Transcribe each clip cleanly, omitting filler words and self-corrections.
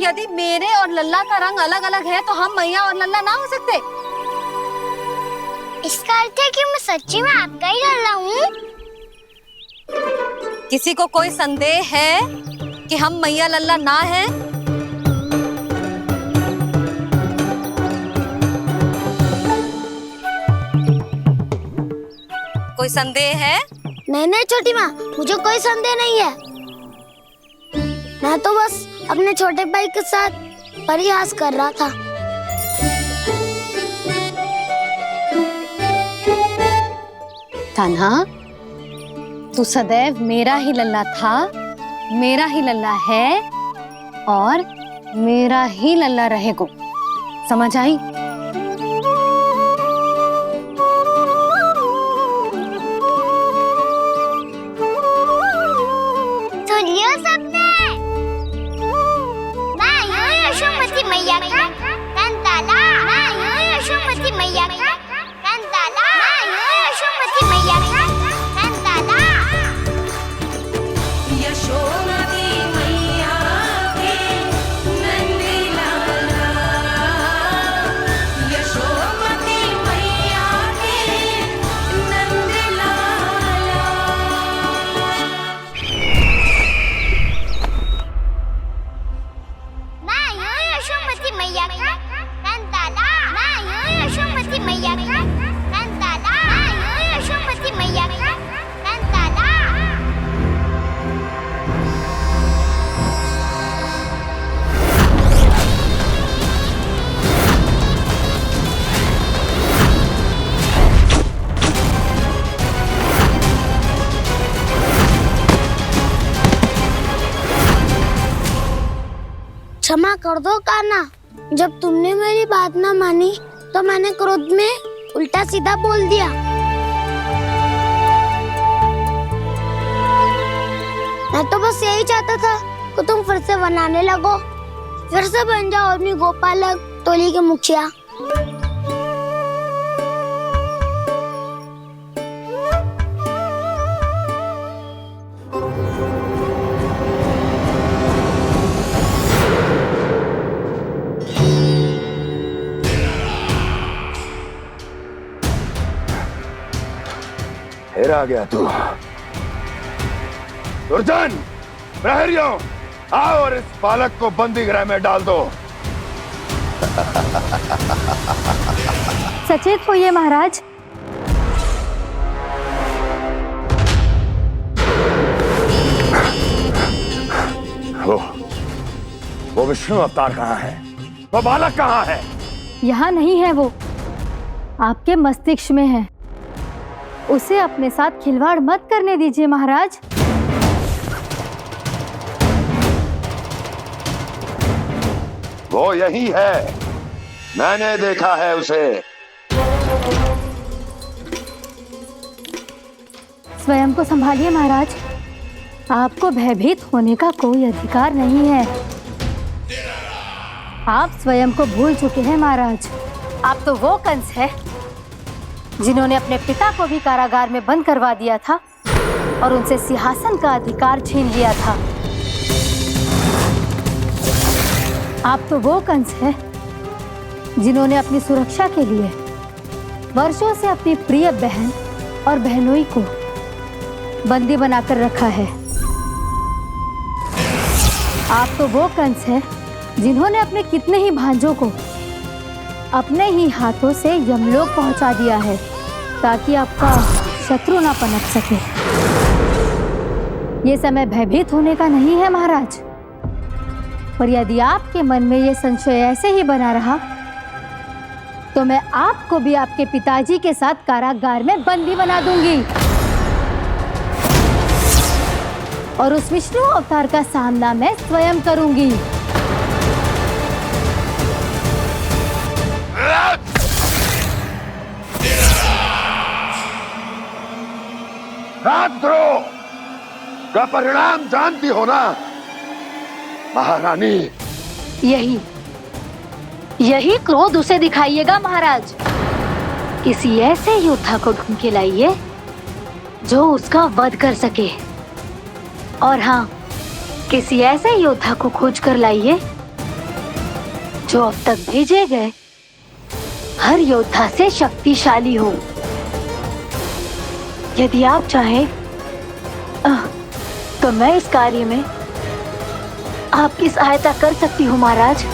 यदि मेरे और लल्ला का रंग अलग अलग है तो हम मैया और लल्ला ना हो सकते? इसका अर्थ है कि मैं सच्ची में आपका ही लल्ला हूँ? किसी को कोई संदेह है कि हम मैया लल्ला ना हैं? कोई संदेह है? नहीं नहीं छोटी माँ, मुझे कोई संदेह नहीं है। मैं तो बस अपने छोटे भाई के साथ परिहास कर रहा था। कान्हा, तू सदैव मेरा ही लल्ला था, मेरा ही लल्ला है और मेरा ही लल्ला रहेगा। समझ आई? सुन लियो सबने, मैं हूँ यशोमती मैया का कंताला, मैं हूँ यशोमती मैया का कंताला, मैं हूँ यशोमती मैया का कंताला। यशोमती मैया के नंदी लाला, यशोमती मैया के नंदी लाला। मैं हूँ यशोमती मैया का कंताला, मैं हूँ यशोमती मैया का कंताला, मैं हूँ यशोमती मैया का कंताला। क्षमा कर दो कान्हा, जब तुमने मेरी बात ना मानी तो मैंने क्रोध में उल्टा सीधा बोल दिया। मैं तो बस यही चाहता था कि तुम फिर से बनाने लगो, फिर से बन जाओ अपनी गोपालक टोली के मुखिया। फिर आ गया तू। दुर्जन, प्रहरियों, आओ और इस बालक को बंदी गृह में डाल दो। सचेत होइए महाराज। वो विष्णु अवतार कहाँ है? वो बालक कहाँ है? यहाँ नहीं है वो, आपके मस्तिष्क में है। उसे अपने साथ खिलवाड़ मत करने दीजिए महाराज। वो यही है, मैंने देखा है उसे। स्वयं को संभालिए महाराज, आपको भयभीत होने का कोई अधिकार नहीं है। आप स्वयं को भूल चुके हैं महाराज। आप तो वो कंस है जिन्होंने अपने पिता को भी कारागार में बंद करवा दिया था और उनसे सिंहासन का अधिकार छीन लिया था। आप तो वो कंस है जिन्होंने अपनी सुरक्षा के लिए वर्षों से अपनी प्रिय बहन और बहनोई को बंदी बनाकर रखा है। आप तो वो कंस है जिन्होंने अपने कितने ही भांजों को अपने ही हाथों से यमलोक पहुंचा दिया है ताकि आपका शत्रु ना पनप सके। ये समय भयभीत होने का नहीं है महाराज, पर यदि आपके मन में ये संशय ऐसे ही बना रहा तो मैं आपको भी आपके पिताजी के साथ कारागार में बंदी बना दूंगी और उस विष्णु अवतार का सामना मैं स्वयं करूंगी। राजद्रोह का परिणाम जानती हो ना महारानी? यही क्रोध उसे दिखाइएगा महाराज। किसी ऐसे योद्धा को ढूंढ के लाइए जो उसका वध कर सके। और हाँ, किसी ऐसे योद्धा को खोज कर लाइए जो अब तक भेजे गए हर योद्धा से शक्तिशाली हो। यदि आप चाहें तो मैं इस कार्य में आपकी सहायता कर सकती हूँ महाराज।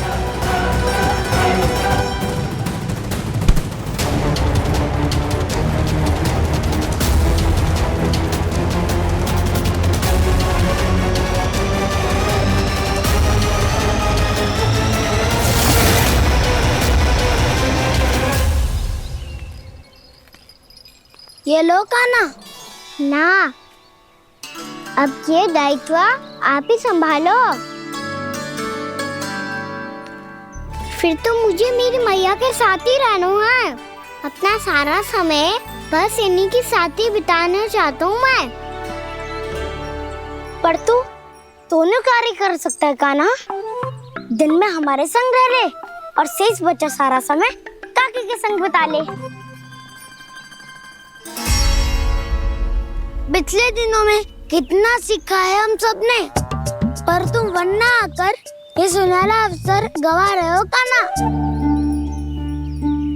ये लो कान्हा। ना, अब ये दायित्व आप ही संभालो। फिर तो मुझे मेरी मैया के साथ ही रहना है। अपना सारा समय बस इन्हीं के साथ ही बिताना चाहता हूँ मैं। पर तू दोनों कार्य कर सकता है कान्हा। दिन में हमारे संग रह ले और शेष बचा सारा समय काकी के संग बिता ले। पिछले दिनों में कितना सीखा है हम सबने, पर तुम वरना आकर ये सुनहरा अवसर गवा रहे हो कान्हा।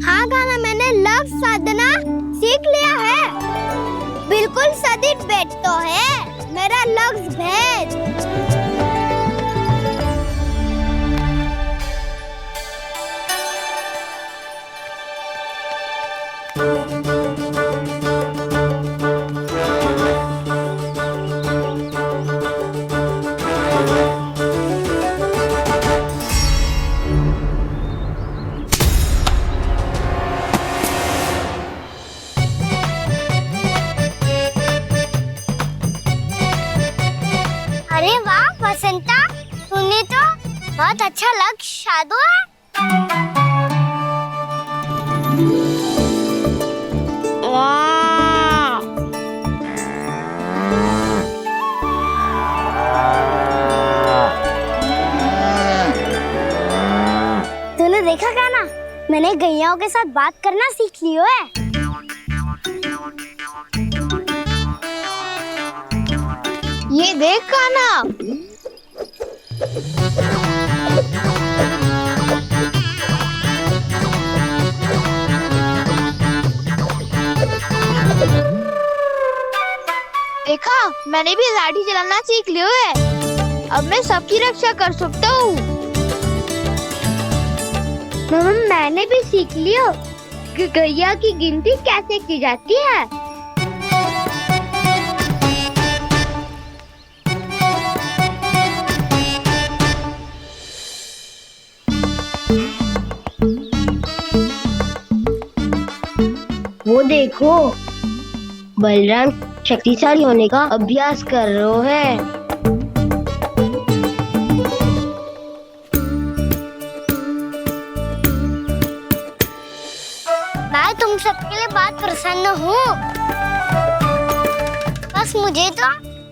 हाँ कान्हा, मैंने लक्ष्य साधना सीख लिया है। बिल्कुल सदित भेद तो है मेरा लक्ष्य भेद। अरे वाह वसंता, तूने तो बहुत अच्छा लक्ष्य साधा है। वाह! तूने देखा कान्हा, मैंने गैयाओं के साथ बात करना सीख लियो है। ये देख कान्हा। देखा, मैंने भी लाठी चलाना सीख लिया है। अब मैं सबकी रक्षा कर सकता हूँ। मैंने भी सीख लिया कि गैया की गिनती कैसे की जाती है। वो देखो, बलराम शक्तिशाली होने का अभ्यास कर रहे हैं। मैं तुम सबके लिए बहुत प्रसन्न हूँ। बस मुझे तो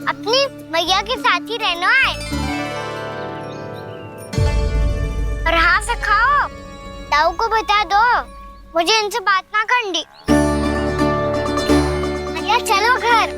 अपनी मैया के साथ ही रहना है। और हाँ से खाओ, ताऊ को बता दो मुझे इनसे बात ना करनी। चलो घर।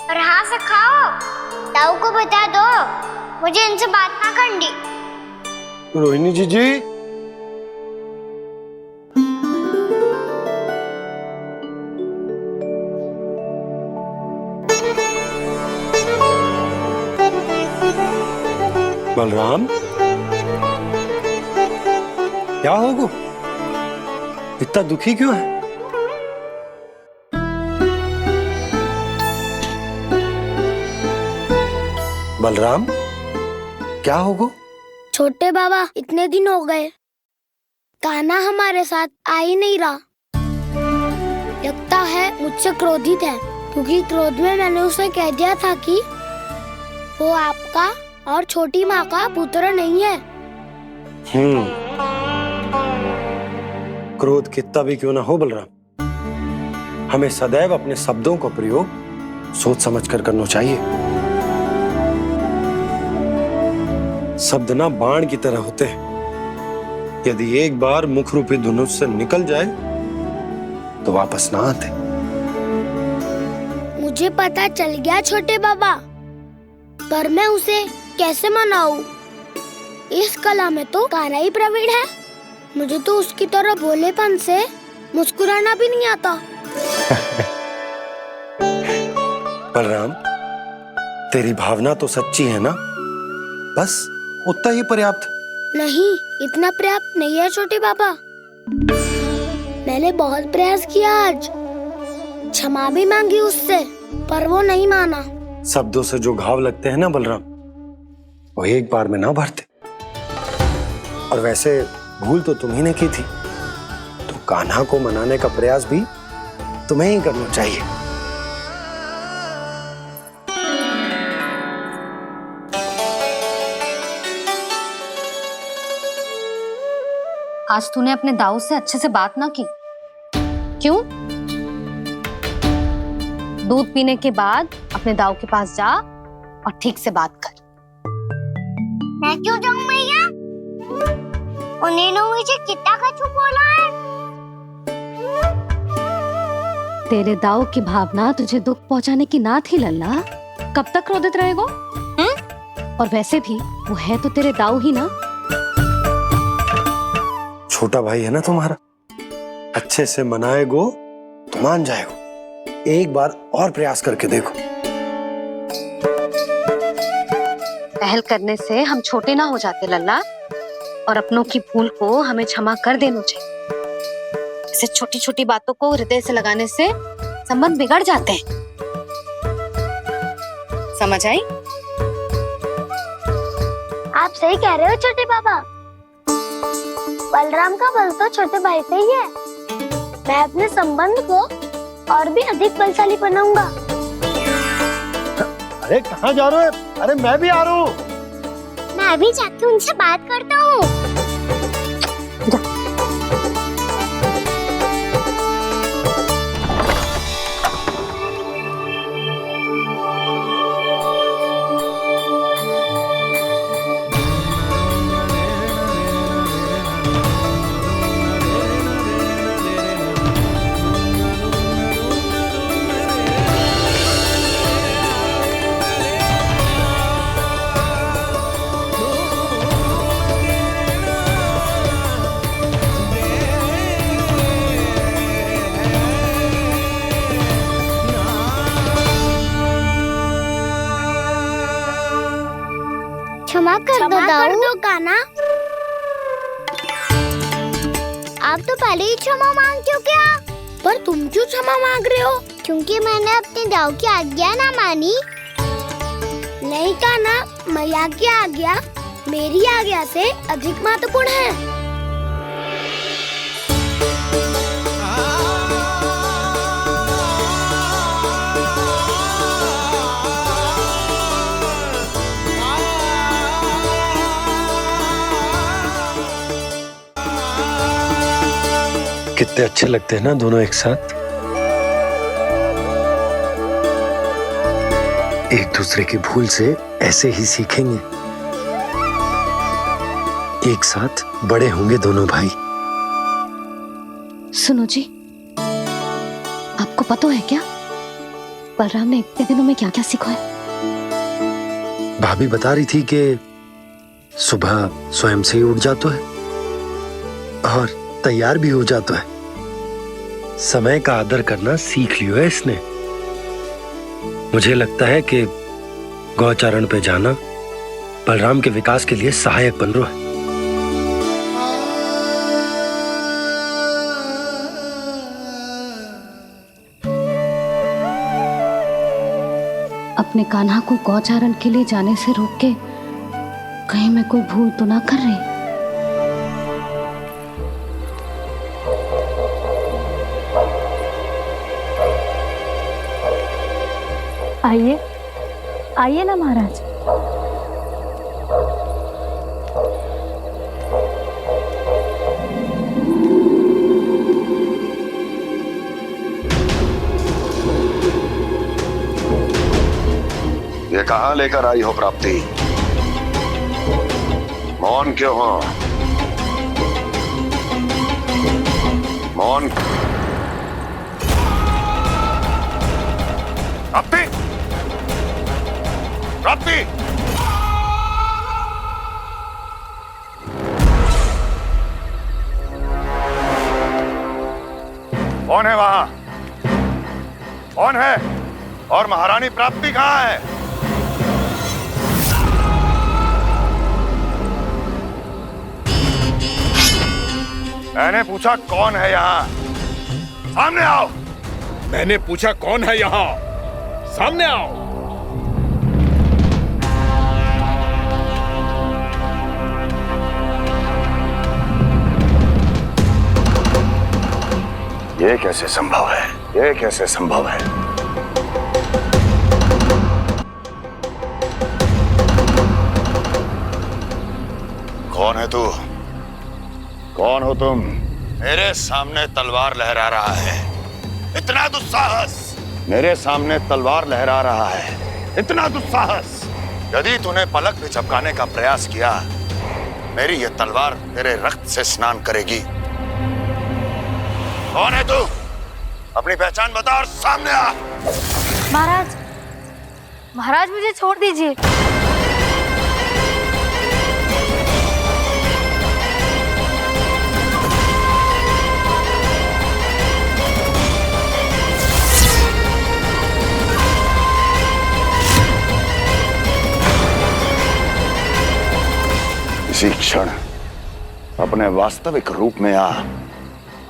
और हाँ से खाओ, ताऊ को बता दो मुझे इनसे बात ना करनी। रोहिणी जी बलराम, क्या होगा? इतना दुखी क्यों है? बलराम, क्या होगा? छोटे बाबा, इतने दिन हो गए कान्हा हमारे साथ आ ही नहीं रहा। लगता है मुझसे क्रोधित है, क्योंकि क्रोध में मैंने उसे कह दिया था कि वो आपका और छोटी माँ का पुत्र नहीं है। क्रोध कितना भी क्यों ना हो बलराम, हमें सदैव अपने शब्दों का प्रयोग सोच समझ कर करना चाहिए। शब्द ना बाण की तरह होते हैं, यदि एक बार मुख रूपी धनुष से निकल जाए तो वापस ना आते। मुझे पता चल गया छोटे बाबा, पर मैं उसे कैसे मनाऊं? इस कला में तो कान्हा ही प्रवीण है। मुझे तो उसकी तरह भोलेपन से मुस्कुराना भी नहीं आता। बलराम, तेरी भावना तो सच्ची है ना, बस उतना ही पर्याप्त। नहीं, इतना पर्याप्त नहीं है छोटे बाबा। मैंने बहुत प्रयास किया आज, क्षमा भी मांगी उससे, पर वो नहीं माना। शब्दों से जो घाव लगते हैं ना बलराम, वो एक बार में ना भरते। और वैसे भूल तो तुम्ही ने की थी, तो कान्हा को मनाने का प्रयास भी तुम्हें ही करना चाहिए। आज तूने अपने दाऊ से अच्छे से बात ना की, क्यों? दूध पीने के बाद अपने दाऊ के पास जा और ठीक से बात कर। मैं क्यों जाऊं भैया? उन्हें मुझे कितना कछु बोला है। तेरे दाऊ की भावना तुझे दुख पहुंचाने की ना थी लल्ला, कब तक क्रोधित रहेगो? और वैसे भी वो है तो तेरे दाऊ ही ना। छोटा भाई है ना तुम्हारा, अच्छे से मनाएगो तो मान जाएगो। एक बार और प्रयास करके देखो। पहल करने से हम छोटे ना हो जाते लल्ला, और अपनों की भूल को हमें क्षमा कर देना चाहिए। ऐसे छोटी छोटी बातों को हृदय से लगाने से संबंध बिगड़ जाते हैं। समझ आई? आप सही कह रहे हो छोटे बाबा। बलराम का बल तो छोटे भाई से ही है। मैं अपने संबंध को और भी अधिक बलशाली बनाऊंगा। अरे कहाँ जा रहे हो? अरे मैं भी आ रहा हूँ। मैं अभी जाके उनसे बात करता हूँ। क्षमा कर दो कान्हा। आप तो पहले ही क्षमा मांग चुके हो। पर तुम क्यों क्षमा मांग रहे हो? क्योंकि मैंने अपने दाऊ की आज्ञा ना मानी। नहीं कान्हा, मैया की आज्ञा मेरी आज्ञा से अधिक महत्वपूर्ण है। कितने अच्छे लगते हैं ना दोनों एक साथ। एक दूसरे की भूल से ऐसे ही सीखेंगे। एक साथ बड़े होंगे दोनों भाई। सुनो जी, आपको पता है क्या बलराम ने इतने दिनों में क्या क्या सीखा है? भाभी बता रही थी कि सुबह स्वयं से ही उठ जाता है और तैयार भी हो जाता है। समय का आदर करना सीख लियो है इसने। मुझे लगता है कि गौचारण पे जाना बलराम के विकास के लिए सहायक बन रहा है। अपने कान्हा को गौचारण के लिए जाने से रोक के कहीं मैं कोई भूल तो ना कर रही? आइए आइए ना महाराज। ये कहाँ लेकर आई हो प्राप्ति? मौन क्यों हो? मौन। प्राप्ति, प्राप्ति, कौन है वहां? कौन है? और महारानी प्राप्ति कहाँ है? मैंने पूछा कौन है यहाँ? सामने आओ। मैंने पूछा कौन है यहाँ? सामने आओ। ये कैसे संभव है? ये कैसे संभव है? कौन है तू? कौन हो तुम? मेरे सामने तलवार लहरा रहा है। इतना दुस्साहस! मेरे सामने तलवार लहरा रहा है। इतना दुस्साहस! यदि तूने पलक भी झपकाने का प्रयास किया, मेरी ये तलवार तेरे रक्त से स्नान करेगी। कौन है तू? अपनी पहचान बता और सामने आ। महाराज, महाराज मुझे छोड़ दीजिए। इसी क्षण अपने वास्तविक रूप में आ,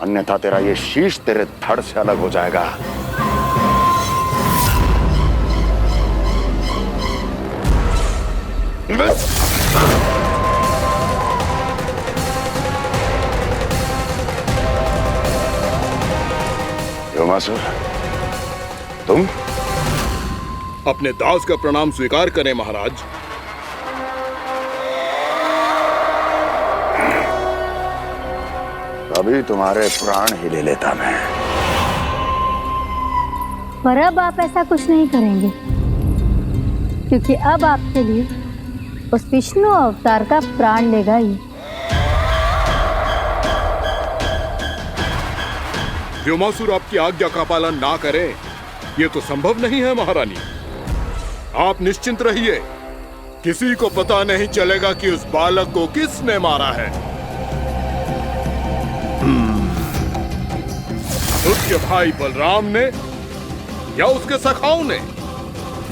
अन्यथा तेरा ये शीश तेरे धड़ से अलग हो जाएगा। योमासुर, तुम? अपने दास का प्रणाम स्वीकार करें महाराज। अभी तुम्हारे प्राण ही ले लेता मैं। पर अब आप ऐसा कुछ नहीं करेंगे, क्योंकि अब आपके लिए उस विष्णु अवतार का प्राण लेगा ही। व्योमासुर आपकी आज्ञा का पालन ना करे, ये तो संभव नहीं है महारानी। आप निश्चिंत रहिए, किसी को पता नहीं चलेगा कि उस बालक को किसने मारा है। उसके भाई बलराम ने, या उसके सखाओं ने,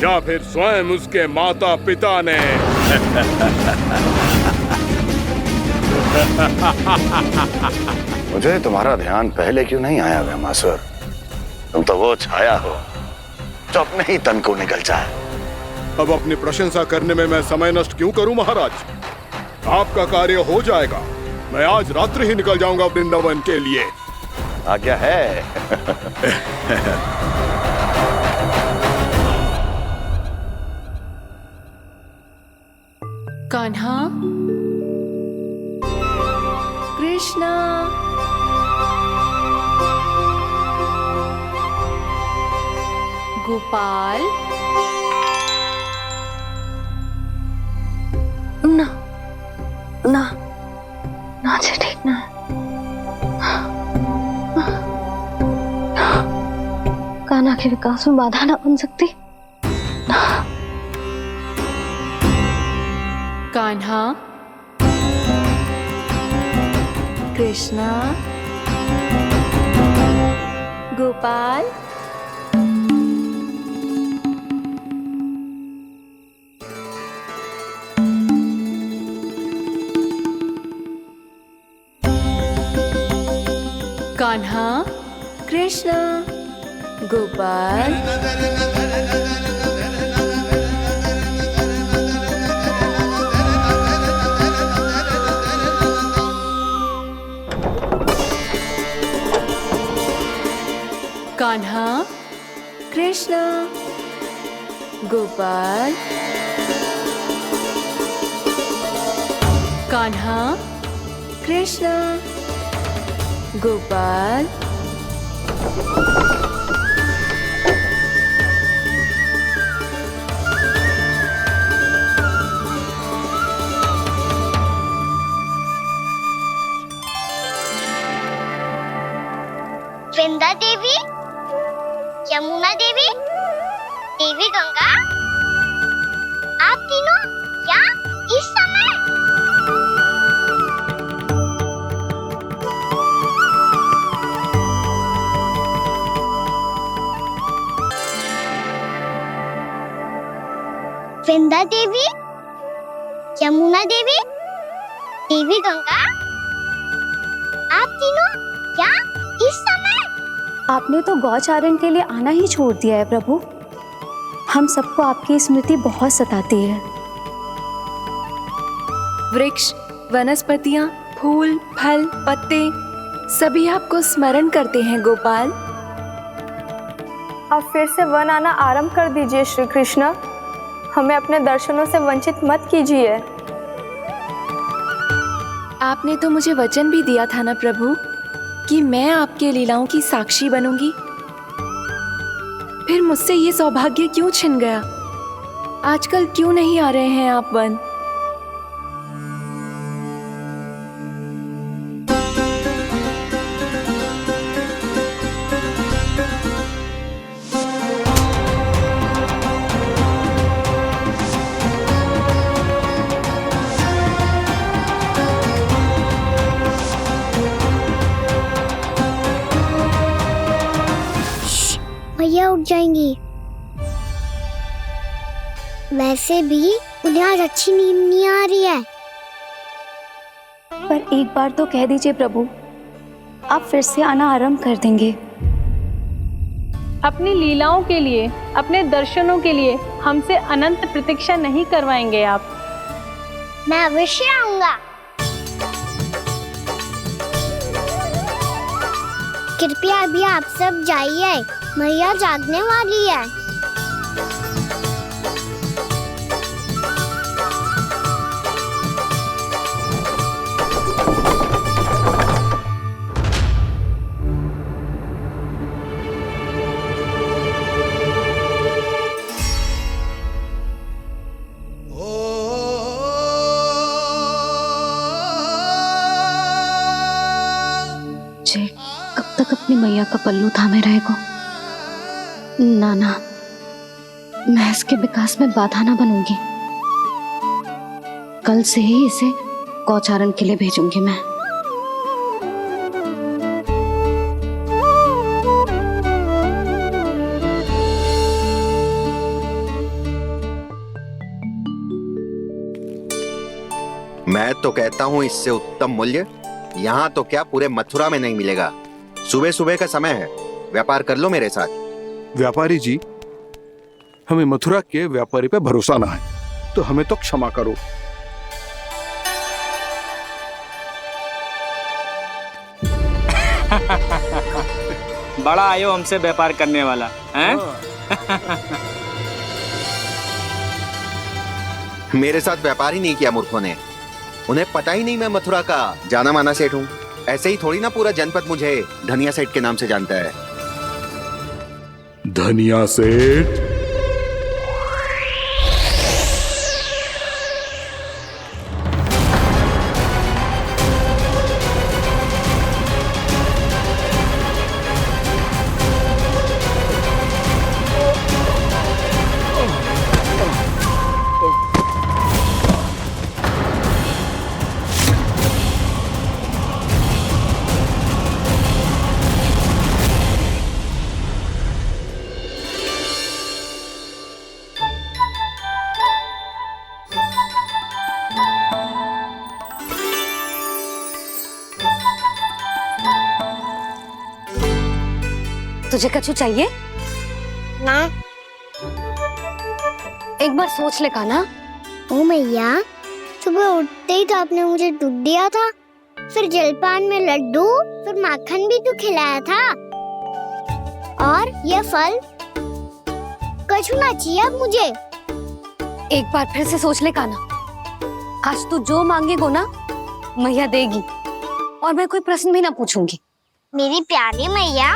या फिर स्वयं उसके माता पिता ने। मुझे तुम्हारा ध्यान पहले क्यों नहीं आया व्योमासुर? तुम तो वो छाया हो जो अपने ही तन को निकल जाए। अब अपनी प्रशंसा करने में मैं समय नष्ट क्यों करूं महाराज? आपका कार्य हो जाएगा। मैं आज रात्रि ही निकल जाऊंगा वृंदावन के लिए। आज्ञा है। कान्हा, कृष्णा, गोपाल। ना ना ना जी, ठीक ना। कान्हा के विकास में बाधा ना बन सकती। कान्हा, कृष्णा, गोपाल। कान्हा, कृष्णा, गोपाल। कान्हा, कृष्णा, गोपाल, कान्हा, कृष्णा, गोपाल, वृंदा देवी, यमुना देवी, देवी गंगा, आप तीनों यहाँ इस समय? वृंदा देवी, यमुना देवी, देवी गंगा, आप तीनों यहाँ इस समय? आपने तो गौचारण के लिए आना ही छोड़ दिया है प्रभु। हम सबको आपकी स्मृति बहुत सताती है। वृक्ष, वनस्पतियां, फूल, फल, पत्ते सभी आपको स्मरण करते हैं गोपाल। अब फिर से वन आना आरंभ कर दीजिए श्री कृष्ण। हमें अपने दर्शनों से वंचित मत कीजिए। आपने तो मुझे वचन भी दिया था ना प्रभु कि मैं आपके लीलाओं की साक्षी बनूंगी। फिर मुझसे ये सौभाग्य क्यों छिन गया? आजकल क्यों नहीं आ रहे हैं आप वन? भैया उठ जाएंगी। वैसे भी उन्हें आज अच्छी नींद नहीं आ रही है। पर एक बार तो कह दीजिए प्रभु, आप फिर से आना आरंभ कर देंगे। अपनी लीलाओं के लिए, अपने दर्शनों के लिए हमसे अनंत प्रतीक्षा नहीं करवाएंगे आप? मैं अवश्य आऊंगा। कृपया अभी आप सब जाइए, मैया जागने वाली है। जय कब तक अपनी मैया का पल्लू थामे रहेगा? ना ना, मैं इसके विकास में बाधा ना बनूंगी। कल से ही इसे गौचारण के लिए भेजूंगी मैं। मैं तो कहता हूँ इससे उत्तम मूल्य यहाँ तो क्या पूरे मथुरा में नहीं मिलेगा। सुबह सुबह का समय है, व्यापार कर लो मेरे साथ। व्यापारी जी, हमें मथुरा के व्यापारी पे भरोसा ना है, तो हमें तो क्षमा करो। बड़ा आयो हमसे व्यापार करने वाला हैं? मेरे साथ व्यापार ही नहीं किया मूर्खों ने। उन्हें पता ही नहीं मैं मथुरा का जाना माना सेठ हूँ। ऐसे ही थोड़ी ना पूरा जनपद मुझे धनिया सेठ के नाम से जानता है। धनिया सेठ? तुझे कछु चाहिए? ना। एक बार सोच ले कान्हा। ओ मैया, सुबह उठते ही तो आपने मुझे दूध दिया था, फिर जलपान में लड्डू, फिर माखन भी तो खिलाया था। और ये फल, छूना चाहिए अब मुझे। एक बार फिर से सोच ले कान्हा, आज तू जो मांगेगो ना मैया देगी, और मैं कोई प्रश्न भी ना पूछूंगी। मेरी प्यारी मैया,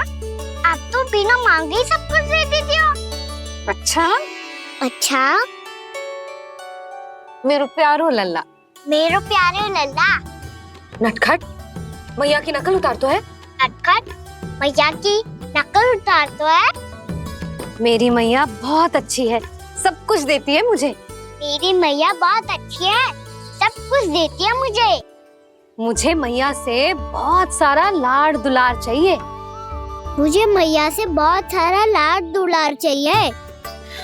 आप तो बिना मांगे ही सब कुछ दे देती हो। अच्छा अच्छा, मेरो प्यारो लल्ला। मेरो प्यारे लल्ला। नटखट, मैया की नकल उतार तो है। नटखट, मैया की नकल उतार तो है। मेरी मैया बहुत अच्छी है, सब कुछ देती है मुझे। मेरी मैया बहुत अच्छी है, सब कुछ देती है मुझे। मुझे मैया से बहुत सारा लाड दुलार चाहिए। मुझे मैया से बहुत सारा लाड दुलार चाहिए।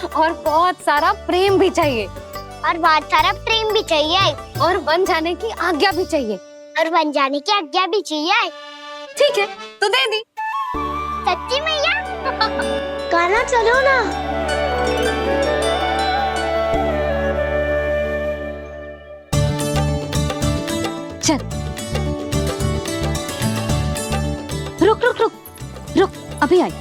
और बहुत सारा प्रेम भी चाहिए। और बहुत सारा प्रेम भी चाहिए। और बन जाने की आज्ञा भी चाहिए। और बन जाने की आज्ञा भी चाहिए। ठीक है, तो दे दी। सच्ची मैया? गाना चलो ना। चल, रुक रुक रुक रुक, अभी आई।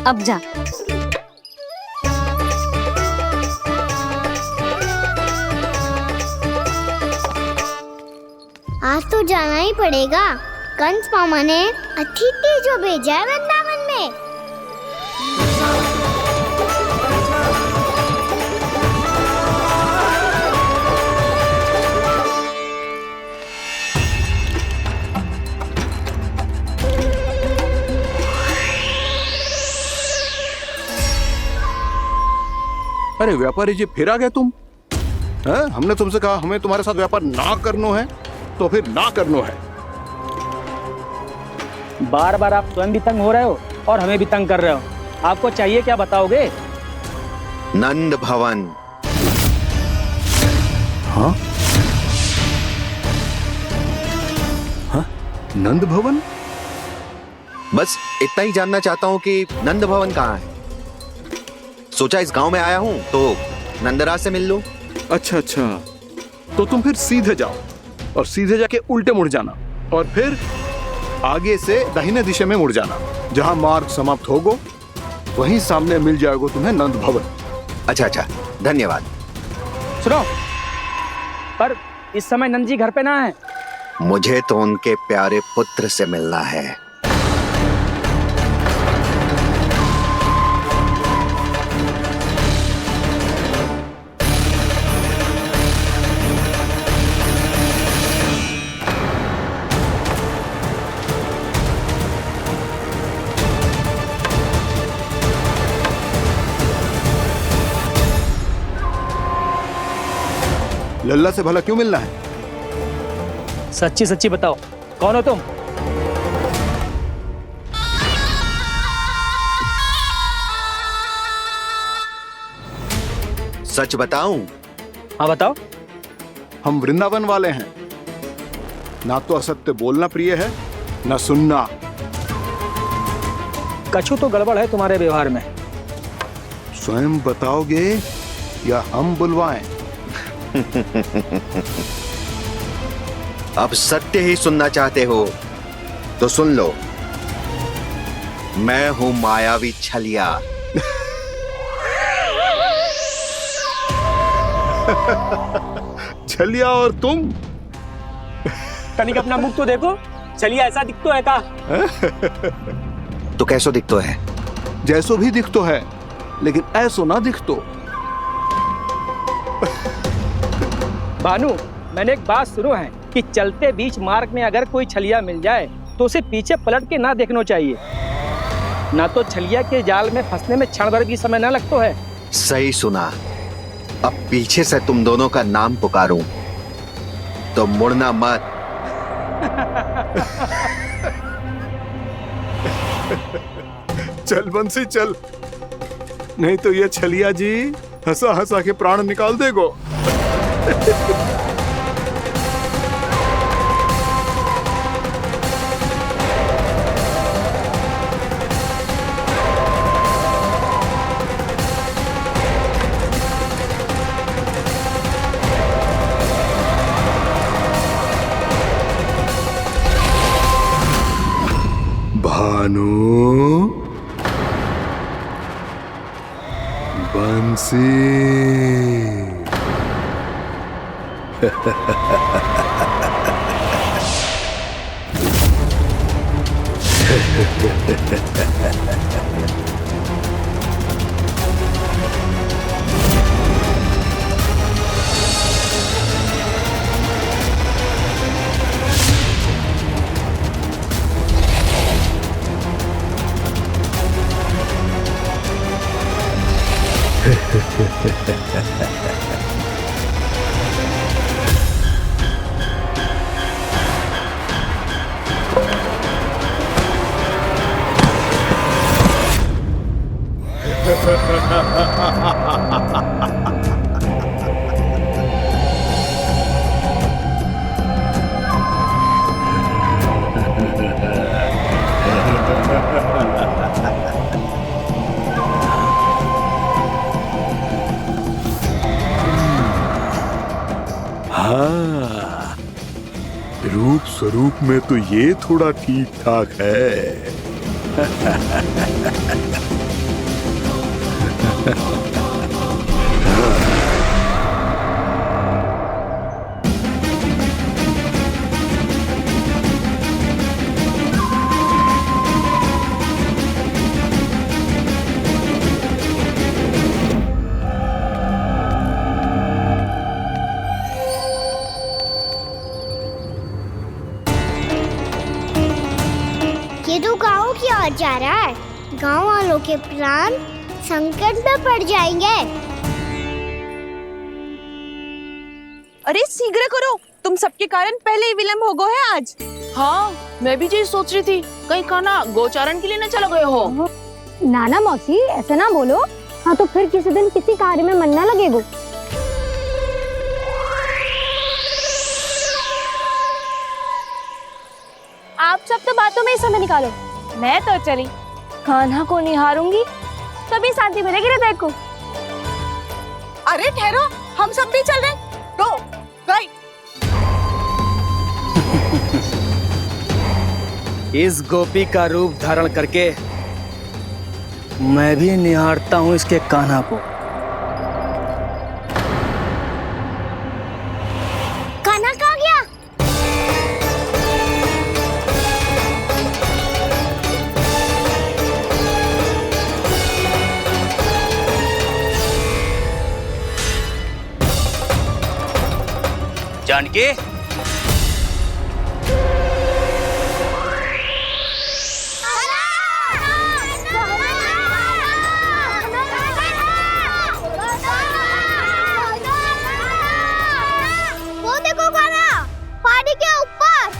अब जा। आज तो जाना ही पड़ेगा। कंस मामा ने अतिथि जो भेजा है वृंदावन में। अरे व्यापारी जी, फिर आ गए तुम? हैं? हमने तुमसे कहा हमें तुम्हारे साथ व्यापार ना करना है, तो फिर ना करना है। बार बार आप स्वयं भी तंग हो रहे हो और हमें भी तंग कर रहे हो। आपको चाहिए क्या, बताओगे? नंद भवन। हाँ? हाँ? नंद भवन? बस इतना ही जानना चाहता हूँ कि नंद भवन कहाँ है। सोचा इस गांव में आया हूँ तो नंदराज से मिल लूं। अच्छा अच्छा, तो तुम फिर सीधे जाओ और सीधे जाके उल्टे मुड़ जाना और फिर आगे से दाहिने दिशा में मुड़ जाना। जहाँ मार्ग समाप्त होगा वहीं सामने मिल जाएगा तुम्हें नंद भवन। अच्छा अच्छा, धन्यवाद। सुनो, पर इस समय नंद जी घर पे ना है। मुझे तो उनके प्यारे पुत्र से मिलना है। लल्ला से भला क्यों मिलना है? सच्ची सच्ची बताओ, कौन हो तुम? सच बताऊं? हाँ बताओ। हम वृंदावन वाले हैं। ना तो असत्य बोलना प्रिय है, ना सुनना। कछु तो गड़बड़ है तुम्हारे व्यवहार में। स्वयं बताओगे या हम बुलवाएं? अब सत्य ही सुनना चाहते हो तो सुन लो। मैं हूं मायावी छलिया। छलिया और तुम? तनिक अपना मुख तो देखो, चलिए ऐसा दिखतो है का? तो कैसो दिखतो है? जैसो भी दिखतो है, लेकिन ऐसो ना दिखतो। भानु, मैंने एक बात सुनो है कि चलते बीच मार्ग में अगर कोई छलिया मिल जाए तो उसे पीछे पलट के ना देखना चाहिए, ना तो छलिया के जाल में फंसने में क्षण भर भी समय ना लगता है। सही सुना। अब पीछे से तुम दोनों का नाम पुकारूं तो मुड़ना मत। चल बंसी चल, नहीं तो ये छलिया जी हंसा हंसा के प्राण निकाल देगो। भानु, बंसी। हाँ, रूप स्वरूप में तो ये थोड़ा ठीक ठाक है। ये तो गाँव की ओर जा रहा है। गाँव वालों के प्राण संकट में पड़ जाएंगे। अरे शीघ्र करो, तुम सबके कारण पहले ही विलम्ब हो गए है आज। हाँ, मैं भी यही सोच रही थी, कहीं खाना गोचारण के लिए न चला गए हो। नाना मौसी ऐसे ना बोलो। हाँ तो फिर किसी दिन किसी कार्य में मन ना लगेगा। आप सब तो बातों में ही समय निकालो। मैं तो चली कान्हा को निहारूंगी, तभी शांति मिलेगी हृदय को। अरे ठहरो, हम सब भी चल रहे। रो, गई। इस गोपी का रूप धारण करके मैं भी निहारता हूँ इसके कान्हा को। कान्हा कहाँ गया? जानकी, वो देखो कान्हा, पहाड़ी के ऊपर।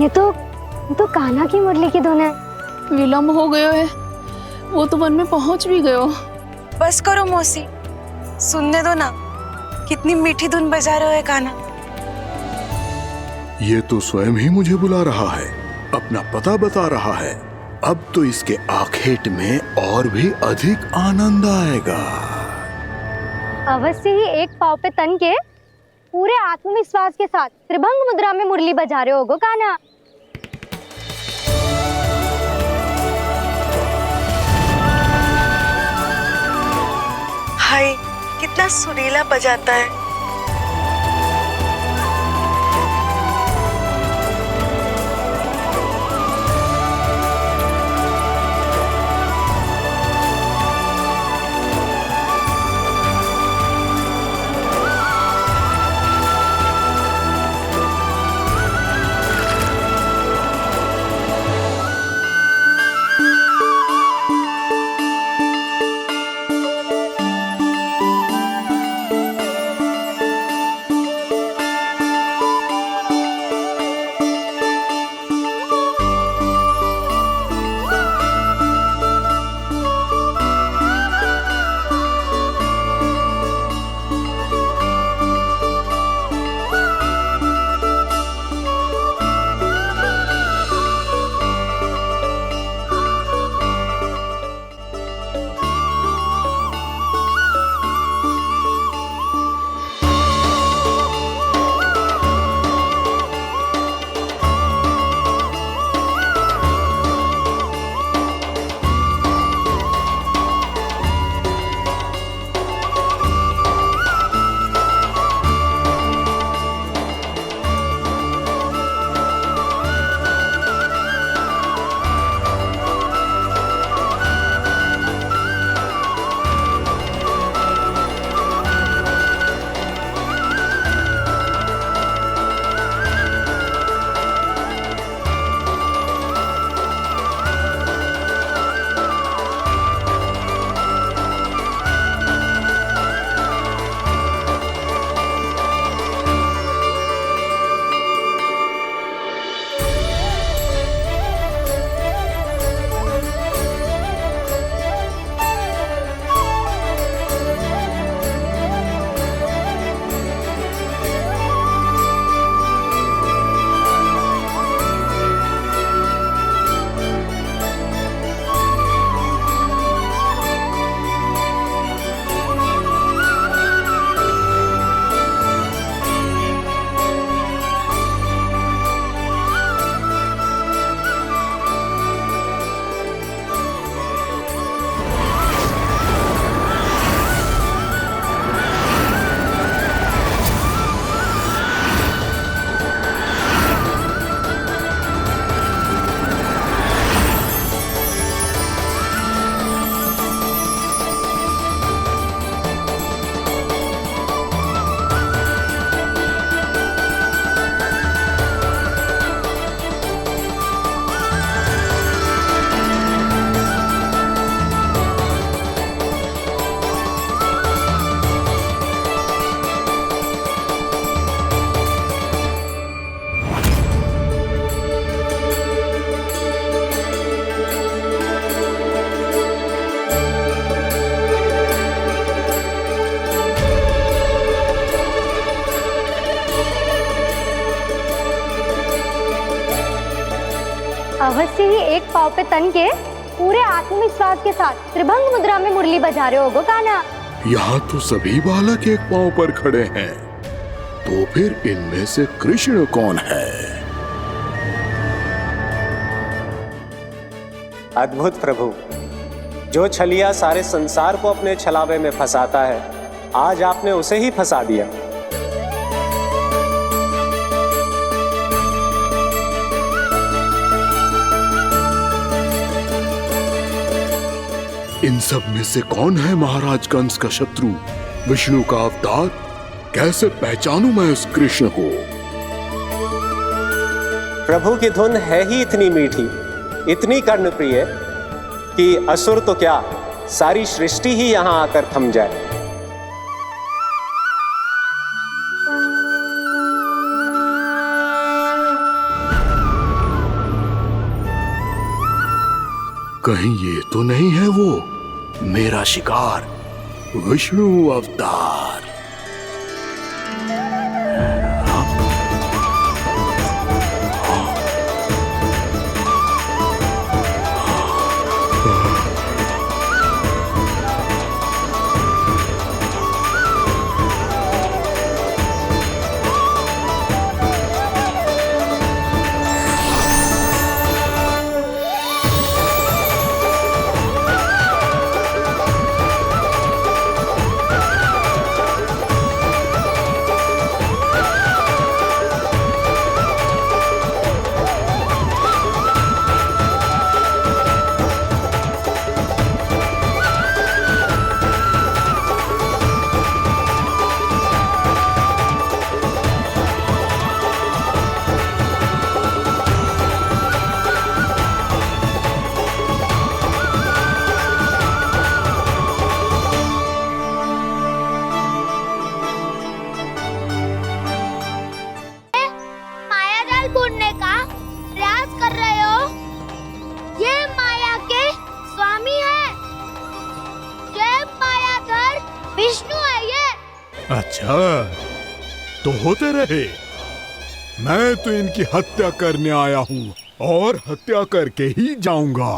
ये तो कान्हा की मुरली की धुन है। विलम्ब हो गयो है, वो तो वन में पहुंच भी गयो। बस करो मौसी, सुनने दो ना, कितनी मीठी धुन बजा रहे हो कान्हा। ये तो स्वयं ही मुझे बुला रहा है, अपना पता बता रहा है। अब तो इसके आखेट में और भी अधिक आनंद आएगा। अवश्य ही एक पाँव पे तन के पूरे आत्मविश्वास के साथ त्रिभंग मुद्रा में मुरली बजा रहे होगो कान्हा। हाय, कितना सुरीला बजाता है। अवश्य ही एक पाँव पे तन के पूरे आत्मविश्वास के साथ त्रिभंग मुद्रा में मुरली बजा रहे होगो कान्हा। यहाँ तो सभी बालक एक पांव पर खड़े हैं, तो फिर इनमें से कृष्ण कौन है? अद्भुत प्रभु, जो छलिया सारे संसार को अपने छलावे में फंसाता है, आज आपने उसे ही फंसा दिया। इन सब में से कौन है महाराज कंस का शत्रु, विष्णु का अवतार? कैसे पहचानूं मैं उस कृष्ण को? प्रभु की धुन है ही इतनी मीठी, इतनी कर्णप्रिय कि असुर तो क्या, सारी सृष्टि ही यहाँ आकर थम जाए। कहीं ये तो नहीं है वो मेरा शिकार विष्णु अवतार? अच्छा तो होते रहे। मैं तो इनकी हत्या करने आया हूँ और हत्या करके ही जाऊंगा।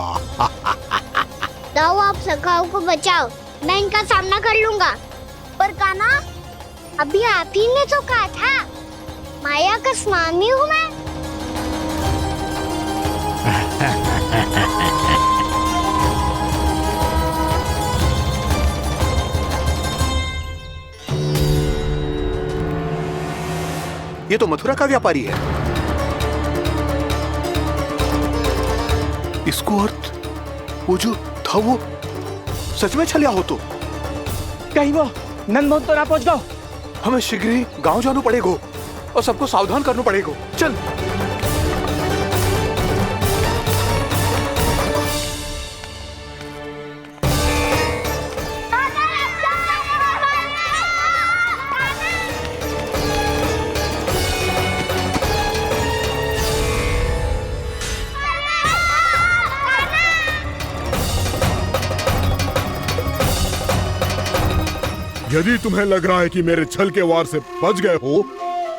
दाऊ आप सखाओ को बचाओ, मैं इनका सामना कर लूंगा। पर कान्हा, अभी आप ही ने तो कहा था माया का स्वामी हूँ मैं। ये तो मथुरा का व्यापारी है। इसको अर्थ वो जो था वो सच में छलिया हो तो कहीं वो नंदमोहन तो ना पहुंच गो। हमें शीघ्र ही गांव जाना पड़ेगा और सबको सावधान करना पड़ेगा। चल। यदि तुम्हें लग रहा है कि मेरे छल के वार से बच गए हो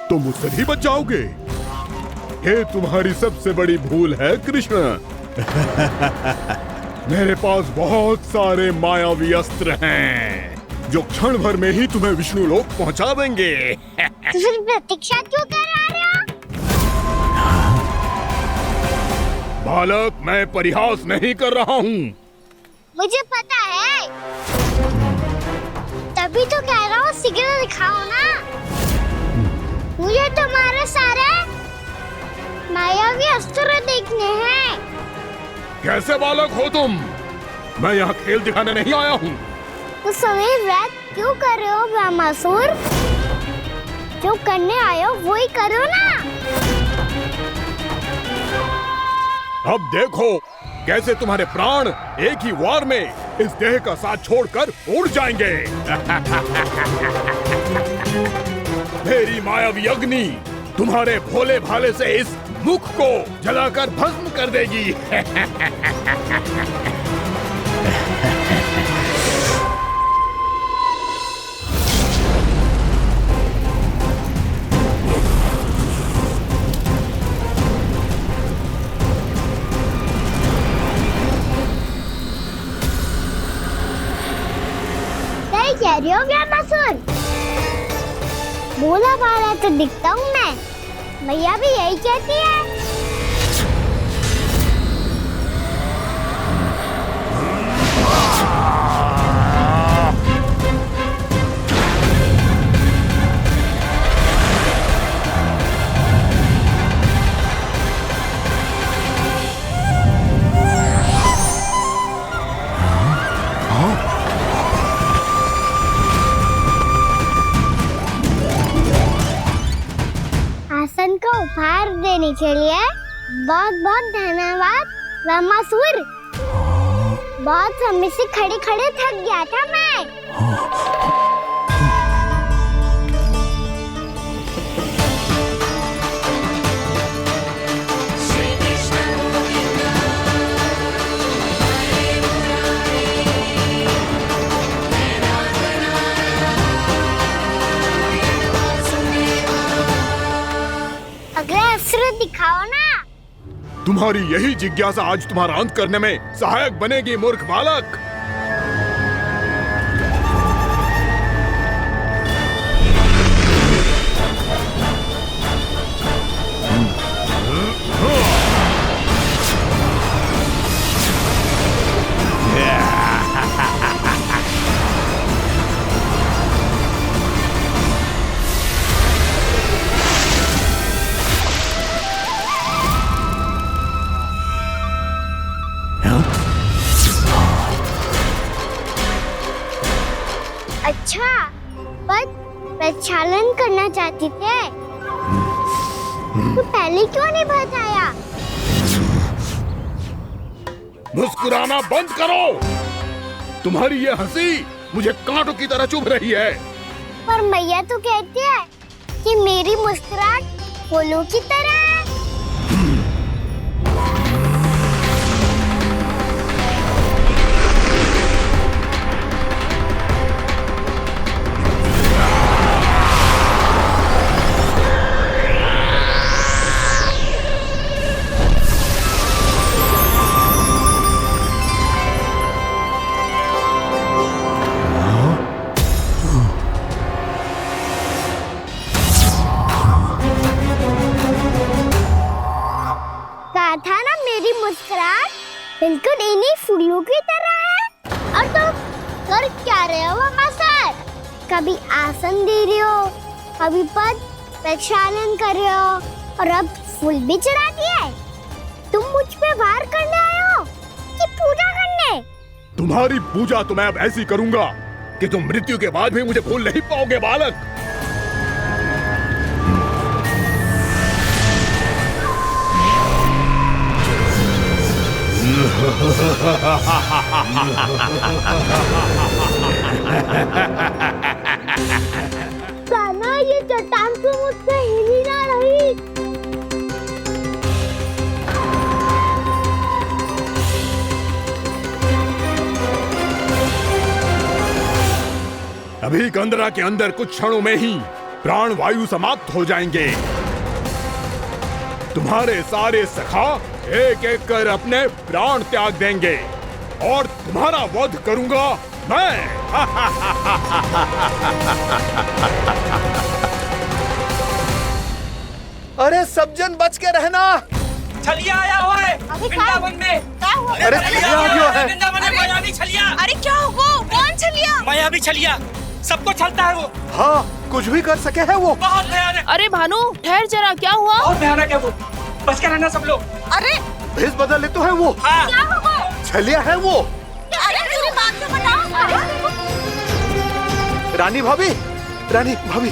तो मुझसे भी बच जाओगे। ये तुम्हारी सबसे बड़ी भूल है कृष्ण। मेरे पास बहुत सारे मायावी अस्त्र हैं जो क्षण भर में ही तुम्हें विष्णु लोक पहुंचा देंगे। तो फिर प्रतीक्षा क्यों कर रहे हो? बालक, मैं परिहास नहीं कर रहा हूँ। मुझे पता है, तभी तो कह रहा हूँ शीघ्र दिखाओ ना। मुझे तुम्हारे सारे मायावी अस्त्र देखने हैं। कैसे बालक हो तुम? मैं यहाँ खेल दिखाने नहीं आया हूँ। उस समय व्रत क्यों कर रहे हो ब्रह्मासुर? जो करने आए हो वो ही करो ना। अब देखो कैसे तुम्हारे प्राण एक ही वार में इस देह का साथ छोड़कर उड़ जाएंगे। मेरी मायावी अग्नि तुम्हारे भोले भाले से इस मुख को जलाकर भस्म कर देगी। कह रही हो ब्रह्मासुर? भोला भाला तो दिखता हूँ मैं। मैया भी यही कहती है। आसन को उपहार देने के लिए बहुत बहुत धन्यवाद ब्रह्मासुर। बहुत समय से खड़े खड़े थक गया था मैं। अस्त्र दिखाओ ना। तुम्हारी यही जिज्ञासा आज तुम्हारा अंत करने में सहायक बनेगी, मूर्ख बालक। अच्छा, पर प्रक्षालन करना चाहते थे तो पहले क्यों नहीं बताया? मुस्कुराना बंद करो। तुम्हारी ये हंसी मुझे कांटों की तरह चुभ रही है। पर मैया तो कहती है कि मेरी मुस्कुराहट फूलों की तरह है। था ना मेरी मुस्कुराहट बिल्कुल इन्हीं फूलों की तरह है। और तुम कर क्या रहे हो सर? कभी आसन दे रहे हो, कभी पद प्रक्षालन कर रहे हो और अब फूल भी चढ़ा दिया है। तुम मुझ पे वार करने आए हो कि पूजा करने? तुम्हारी पूजा तो मैं अब ऐसी करूंगा कि तुम मृत्यु के बाद भी मुझे भूल नहीं पाओगे बालक। कान्हा, ये चट्टान तो मुझसे हिल ही ना रही। अभी कंदरा के अंदर कुछ क्षणों में ही प्राण वायु समाप्त हो जाएंगे। तुम्हारे सारे सखा एक एक कर अपने प्राण त्याग देंगे और तुम्हारा वध करूंगा मैं। अरे सब जन बच के रहना। छलिया आया हुआ है वृंदावन में। अरे छलिया आ गया है। वृंदावन में मायावी छलिया। अरे क्या हुआ? कौन छलिया? मायावी छलिया, सबको छलता है वो। हाँ, कुछ भी कर सके है वो। बहुत भयानक। अरे भानु, ठहर जरा, क्या हुआ? बहुत भयानक है वो, बच के रहना सब लोग। अरे भेष बदल ले तो है वो। हाँ। क्या हुआ? छलिया है वो। अरे मेरी बात तो बताओ। रानी भाभी, रानी भाभी,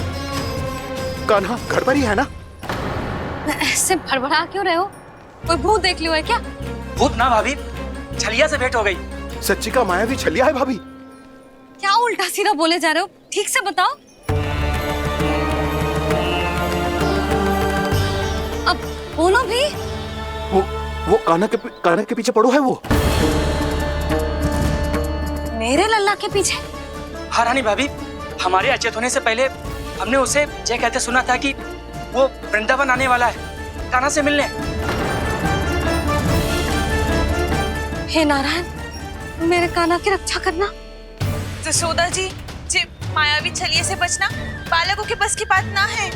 कान्हा घर पर ही है ना? ऐसे भड़बड़ा क्यों रहे हो? कोई भूत देख लियो है क्या? भूत ना भाभी, छलिया से भेंट हो गई। सच्ची का मायावी छलिया है भाभी। क्या उल्टा सीधा बोले जा रहे हो? ठीक से बताओ। अब बोलो भी। वो कान्हा के पीछे पड़ो है वो। मेरे लल्ला के पीछे? हाँ रानी भाभी, हमारे अचेत होने से पहले हमने उसे ये कहते सुना था कि वो वृंदावन आने वाला है कान्हा से मिलने। हे नारायण, मेरे कान्हा की रक्षा करना। जसोदा जी, मायावी छलिए से बचना बालकों के बस की बात ना है।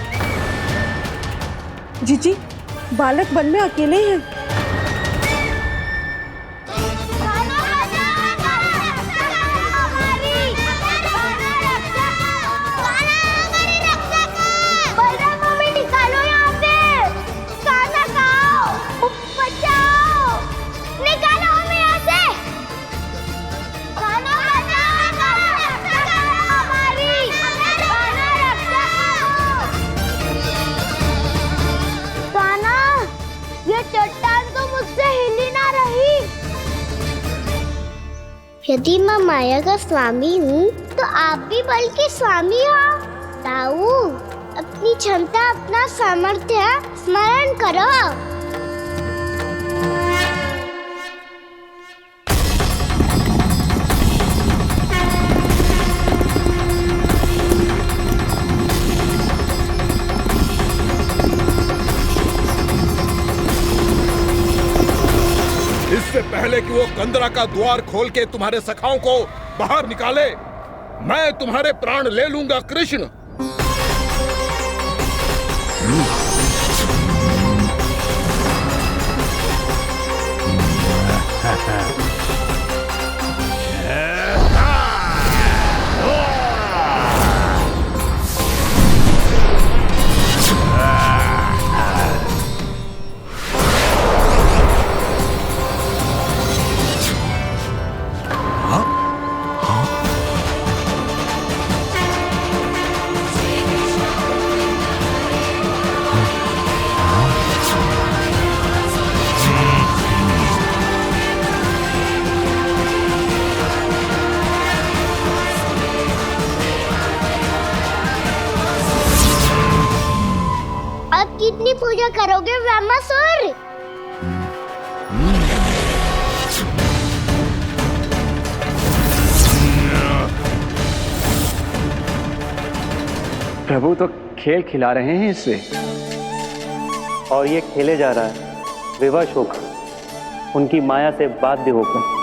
जीजी, बालक वन में अकेले हैं। यदि मैं माया का स्वामी हूँ तो आप भी बल के स्वामी हो। ताऊ, अपनी क्षमता, अपना सामर्थ्य स्मरण करो। पहले कि वो कंदरा का द्वार खोल के तुम्हारे सखाओं को बाहर निकाले, मैं तुम्हारे प्राण ले लूंगा कृष्ण। अब कितनी पूजा करोगे ब्रह्मासुर? प्रभु तो खेल खिला रहे हैं इससे, और ये खेले जा रहा है विवश होकर, उनकी माया से बाध्य होकर।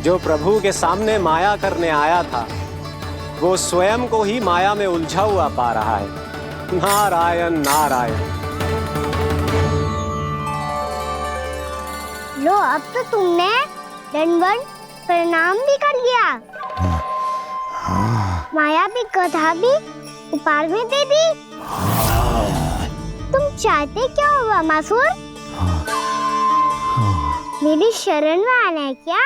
जो प्रभु के सामने माया करने आया था, वो स्वयं को ही माया में उलझा हुआ पा रहा है। नारायण नारायण। लो, अब तो तुमने दंडवत प्रणाम भी कर लिया, माया भी कथा भी उपहार भी दे दी। तुम चाहते क्या हो ब्रह्मासुर? मेरी शरण में आना है क्या?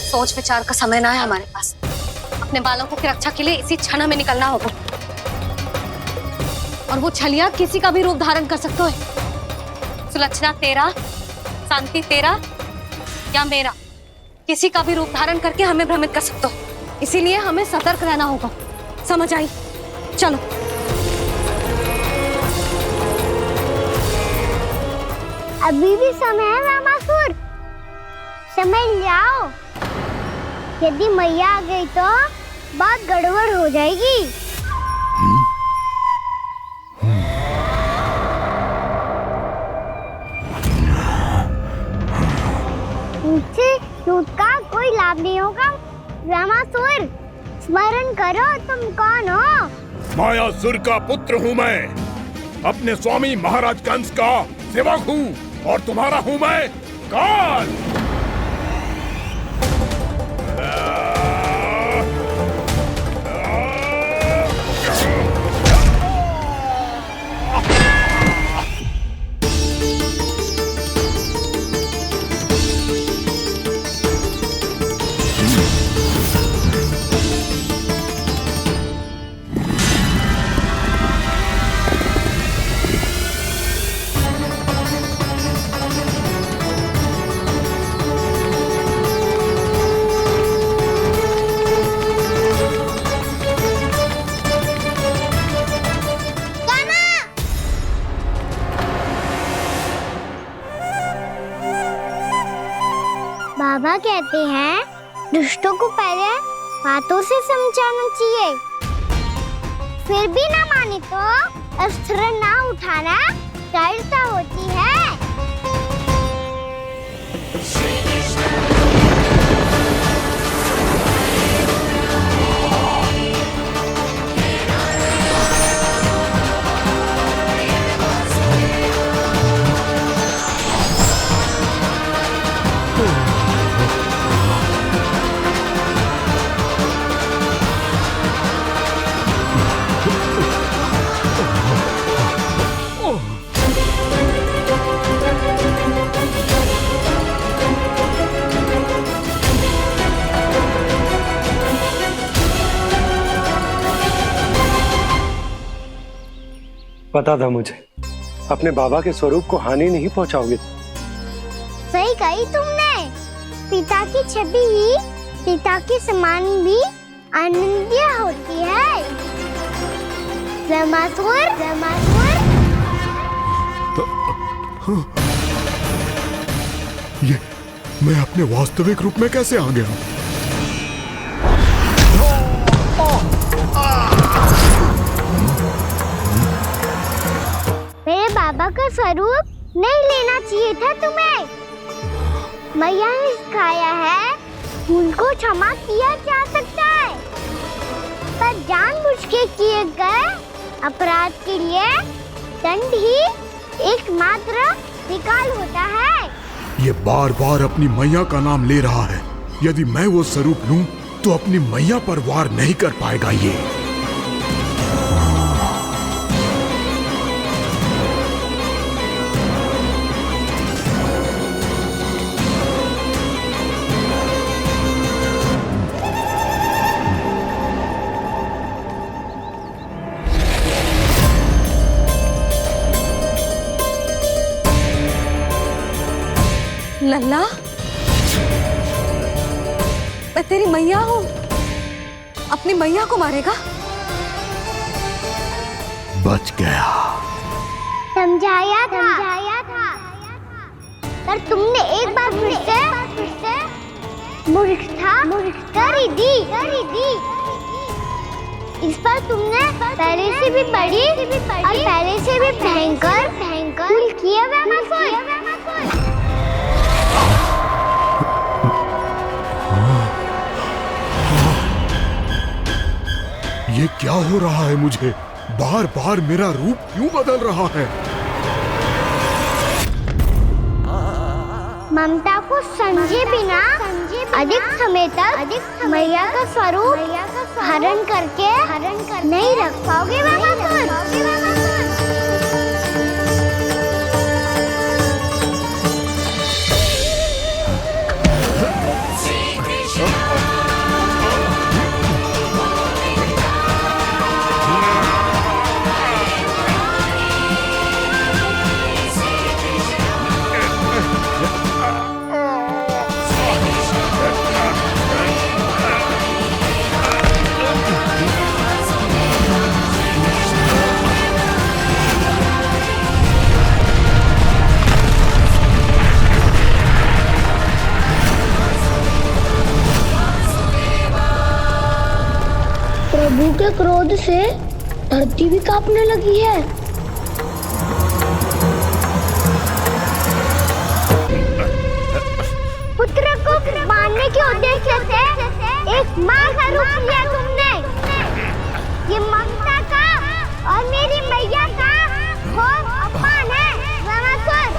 सोच विचार का समय ना है हमारे पास। अपने बालकों की रक्षा के लिए इसी क्षण में निकलना होगा। और वो छलिया किसी का भी रूप धारण कर सकते है। सुलक्षणा तेरा, शांति तेरा या मेरा, किसी का भी रूप धारण करके हमें भ्रमित कर सकते हो। इसीलिए हमें सतर्क रहना होगा। समझ आई? चलो। अभी भी समय है ब्रह्मासुर, समझ जाओ। यदि मैया आ गई तो बात गड़बड़ हो जाएगी। मुझसे झूठ का कोई लाभ नहीं होगा। ब्रह्मासुर, स्मरण करो तुम कौन हो। मायासुर का पुत्र हूँ मैं, अपने स्वामी महाराज कंस का सेवक हूँ, और तुम्हारा हूँ मैं काल। कहते हैं दुष्टों को पहले बातों से समझाना चाहिए, फिर भी ना माने तो अस्त्र ना उठाना कायरता होती है। पता था मुझे अपने बाबा के स्वरूप को हानि नहीं पहुंचाओगे। सही कही तुमने। पिता की छवि ही पिता के समान भी आनंदीय होती है। ज़मासुर, ज़मासुर। ये मैं अपने वास्तविक रूप में कैसे आ गया? मेरे बाबा का स्वरूप नहीं लेना चाहिए था तुम्हें। मैया ने सिखाया है भूल को क्षमा किया जा सकता है, पर जानबूझ के किए गए अपराध के लिए दंड ही एकमात्र विकल्प होता है। ये बार बार अपनी मैया का नाम ले रहा है। यदि मैं वो स्वरूप लूं तो अपनी मैया पर वार नहीं कर पाएगा ये। लल्ला, मैं तेरी मैया हूँ, अपनी मैया को मारेगा? बच गया। समझाया था, पर तुमने एक बार फिर से मूर्खता कर ही दी। इस पर तुमने पहले से भी बड़ी और पहले से भी भयंकर भूल किया ज़मासुर। ये क्या हो रहा है मुझे? बार बार मेरा रूप क्यों बदल रहा है? ममता को समझे बिना अधिक समय तक मैया का स्वरूप हरण करके नहीं रख पाओगे ज़मासुर। प्रभु के क्रोध से धरती भी कांपने लगी है। पुत्र को मारने के उद्देश्य से एक मां का रूप लिया तुमने। ये ममता का और मेरी मैया का घोर अपमान है ज़मासुर।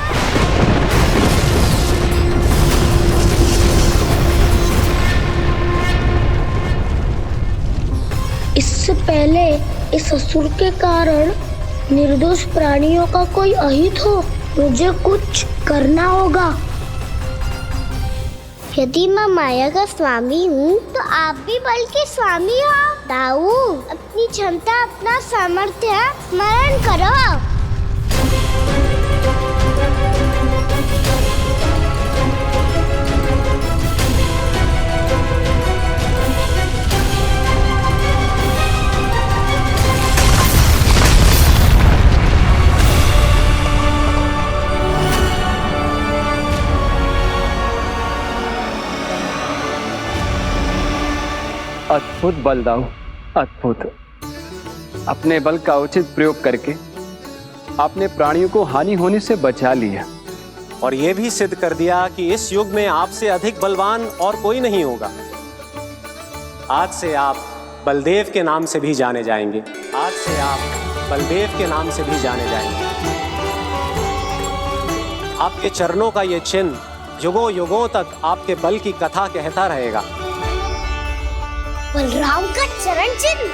इससे पहले इस असुर के कारण निर्दोष प्राणियों का कोई अहित हो, मुझे कुछ करना होगा। यदि मैं माया का स्वामी हूँ तो आप भी बल के स्वामी हो। दाऊ, अपनी क्षमता अपना सामर्थ्य स्मरण करो। अद्भुत बलदाऊ, अद्भुत। अपने बल का उचित प्रयोग करके आपने प्राणियों को हानि होने से बचा लिया और ये भी सिद्ध कर दिया कि इस युग में आपसे अधिक बलवान और कोई नहीं होगा। आज से आप बलदेव के नाम से भी जाने जाएंगे। आज से आप बलदेव के नाम से भी जाने जाएंगे। आपके चरणों का ये चिन्ह युगों युगों तक आपके बल की कथा कहता रहेगा। बलराम का चरण चिन्ह।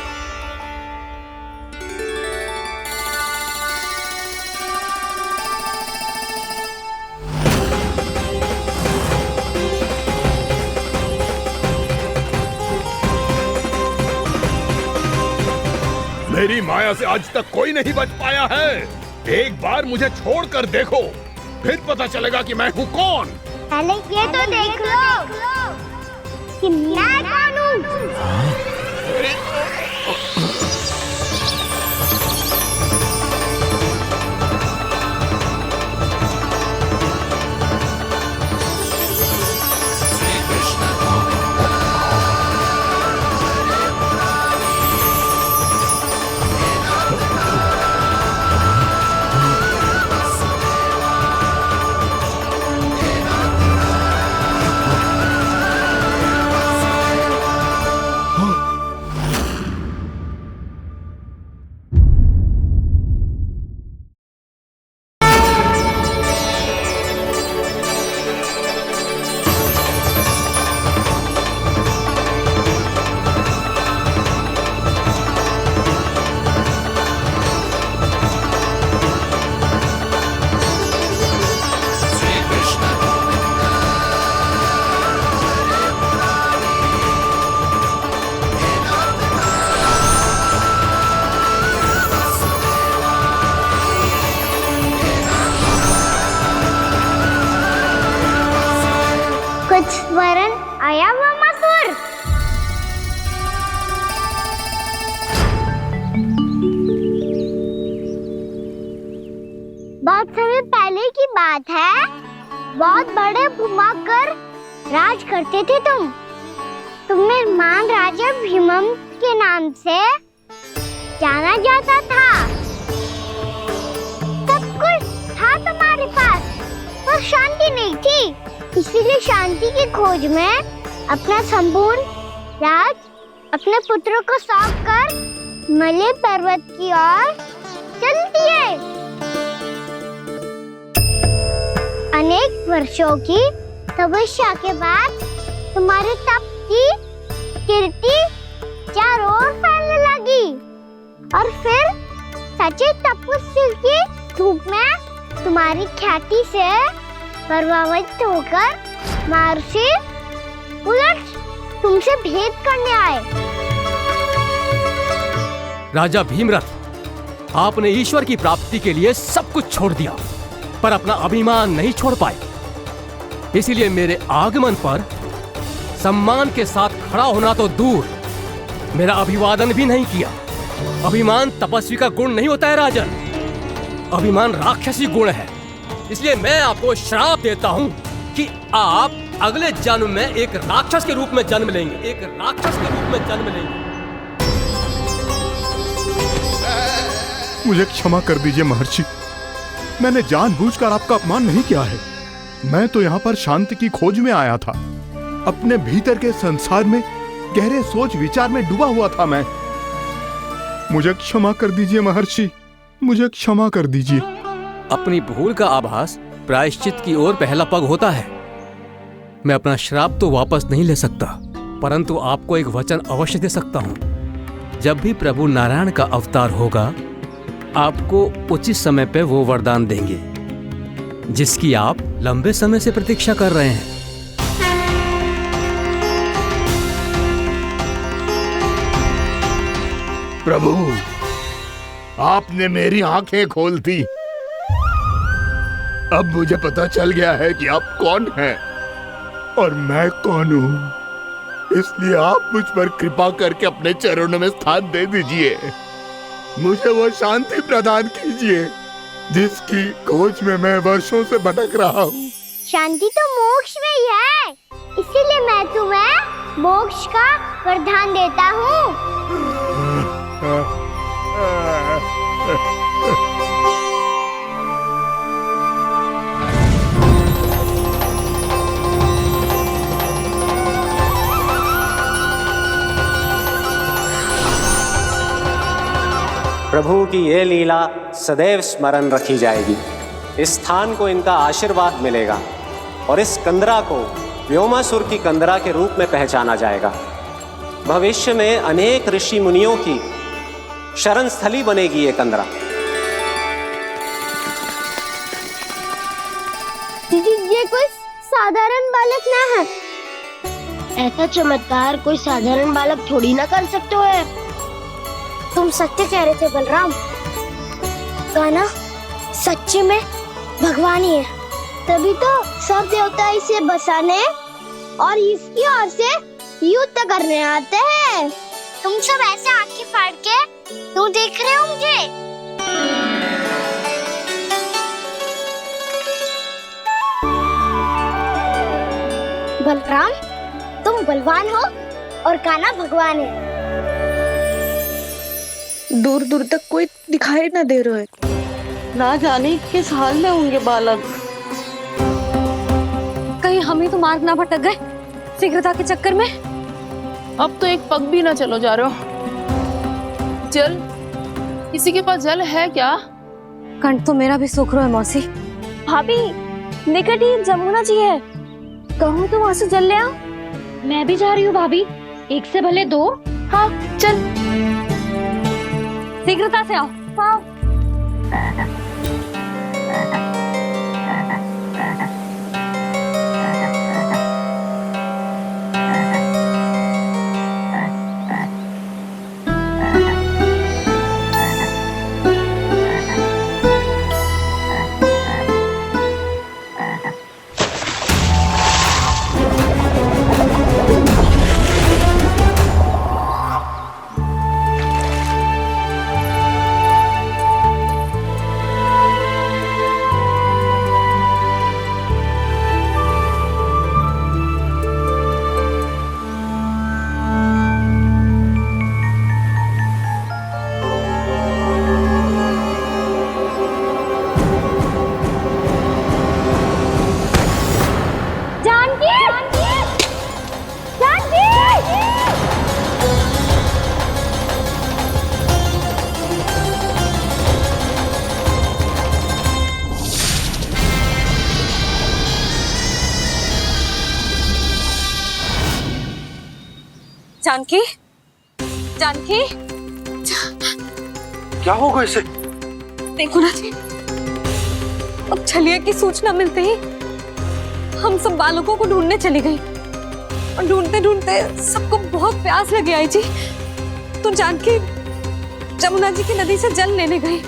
मेरी माया से आज तक कोई नहीं बच पाया है। एक बार मुझे छोड़कर देखो, फिर पता चलेगा कि मैं हूँ कौन। पहले ये तो देख लो कि मैं कौन हूँ। वरन आया हुआ मसूर। बहुत समय पहले की बात है। बहुत बड़े भूमाकर राज करते थे तुम्हें महान राजा भीमम के नाम से जाना जाता था। सब कुछ था तुम्हारे पास, पर शांति नहीं थी। इसीलिए शांति की खोज में अपना संपूर्ण राज अपने पुत्रों को सौंप कर हिमालय पर्वत की ओर चल दिए। अनेक वर्षों की तपस्या के बाद तुम्हारे तप की कीर्ति चारों ओर फैलने लगी और फिर सच्चे तपस्वी की धूप में तुम्हारी ख्याति से प्रभावित होकर महर्षि उलट तुमसे भेंट करने आए। राजा भीमरथ, आपने ईश्वर की प्राप्ति के लिए सब कुछ छोड़ दिया, पर अपना अभिमान नहीं छोड़ पाए। इसीलिए मेरे आगमन पर सम्मान के साथ खड़ा होना तो दूर, मेरा अभिवादन भी नहीं किया। अभिमान तपस्वी का गुण नहीं होता है राजन, अभिमान राक्षसी गुण है। इसलिए मैं आपको श्राप देता हूँ कि आप अगले जन्म में एक राक्षस के रूप में जन्म लेंगे, एक राक्षस के रूप में जन्म लेंगे। मुझे क्षमा कर दीजिए महर्षि, मैंने जानबूझकर आपका अपमान नहीं किया है। मैं तो यहाँ पर शांति की खोज में आया था। अपने भीतर के संसार में गहरे सोच विचार में डूबा हुआ था मैं। मुझे क्षमा कर दीजिए महर्षि, मुझे क्षमा कर दीजिए। अपनी भूल का आभास प्रायश्चित की ओर पहला पग होता है। मैं अपना श्राप तो वापस नहीं ले सकता, परंतु आपको एक वचन अवश्य दे सकता हूँ। जब भी प्रभु नारायण का अवतार होगा, आपको उचित समय पे वो वरदान देंगे जिसकी आप लंबे समय से प्रतीक्षा कर रहे हैं। प्रभु, आपने मेरी आंखें खोल दी। अब मुझे पता चल गया है कि आप कौन हैं और मैं कौन हूँ। इसलिए आप मुझ पर कृपा करके अपने चरणों में स्थान दे दीजिए। मुझे वो शांति प्रदान कीजिए जिसकी खोज में मैं वर्षों से भटक रहा हूँ। शांति तो मोक्ष में ही है, इसीलिए मैं तुम्हें मोक्ष का पर ध्यान देता हूँ। प्रभु की ये लीला सदैव स्मरण रखी जाएगी। इस स्थान को इनका आशीर्वाद मिलेगा और इस कंदरा को व्योमासुर की कंदरा के रूप में पहचाना जाएगा। भविष्य में अनेक ऋषि मुनियों की शरण स्थली बनेगी ये कंदरा। दीदी, ये कोई साधारण बालक ना है। ऐसा चमत्कार कोई साधारण बालक थोड़ी ना कर सकते है। तुम सत्य कह रहे थे बलराम। गाना सच्चे में भगवान ही है, तभी तो सब देवता इसे बसाने और इसकी ओर से युद्ध करने आते हैं। तुम सब ऐसे आंखें फाड़ के क्यों देख रहे हो मुझे? बलराम, तुम बलवान हो और कान्हा भगवान है। दूर दूर तक कोई दिखाई न दे रहा है। ना जाने किस हाल में होंगे बालक। कहीं हम ही तो मार्ग ना भटक गए शीघ्रता के चक्कर में। अब तो एक पग भी ना चलो जा रहे हो। जल, किसी के पास जल है क्या? कंठ तो मेरा भी सूख रहा है मौसी। भाभी, निकट ही जमुना जी है, कहूँ तो वहाँ से जल ले आओ। मैं भी जा रही हूँ भाभी, एक से भले दो। हाँ चल, शीघ्रता से आओ। हाँ। जानकी, जानकी, क्या होगा इसे? देखो ना जी, अब छलिया की सूचना मिलते ही हम सब बालकों को ढूंढने चली गई और ढूंढते ढूंढते सबको बहुत प्यास लगी आई जी। तो जानकी जमुना जी की नदी से जल लेने गई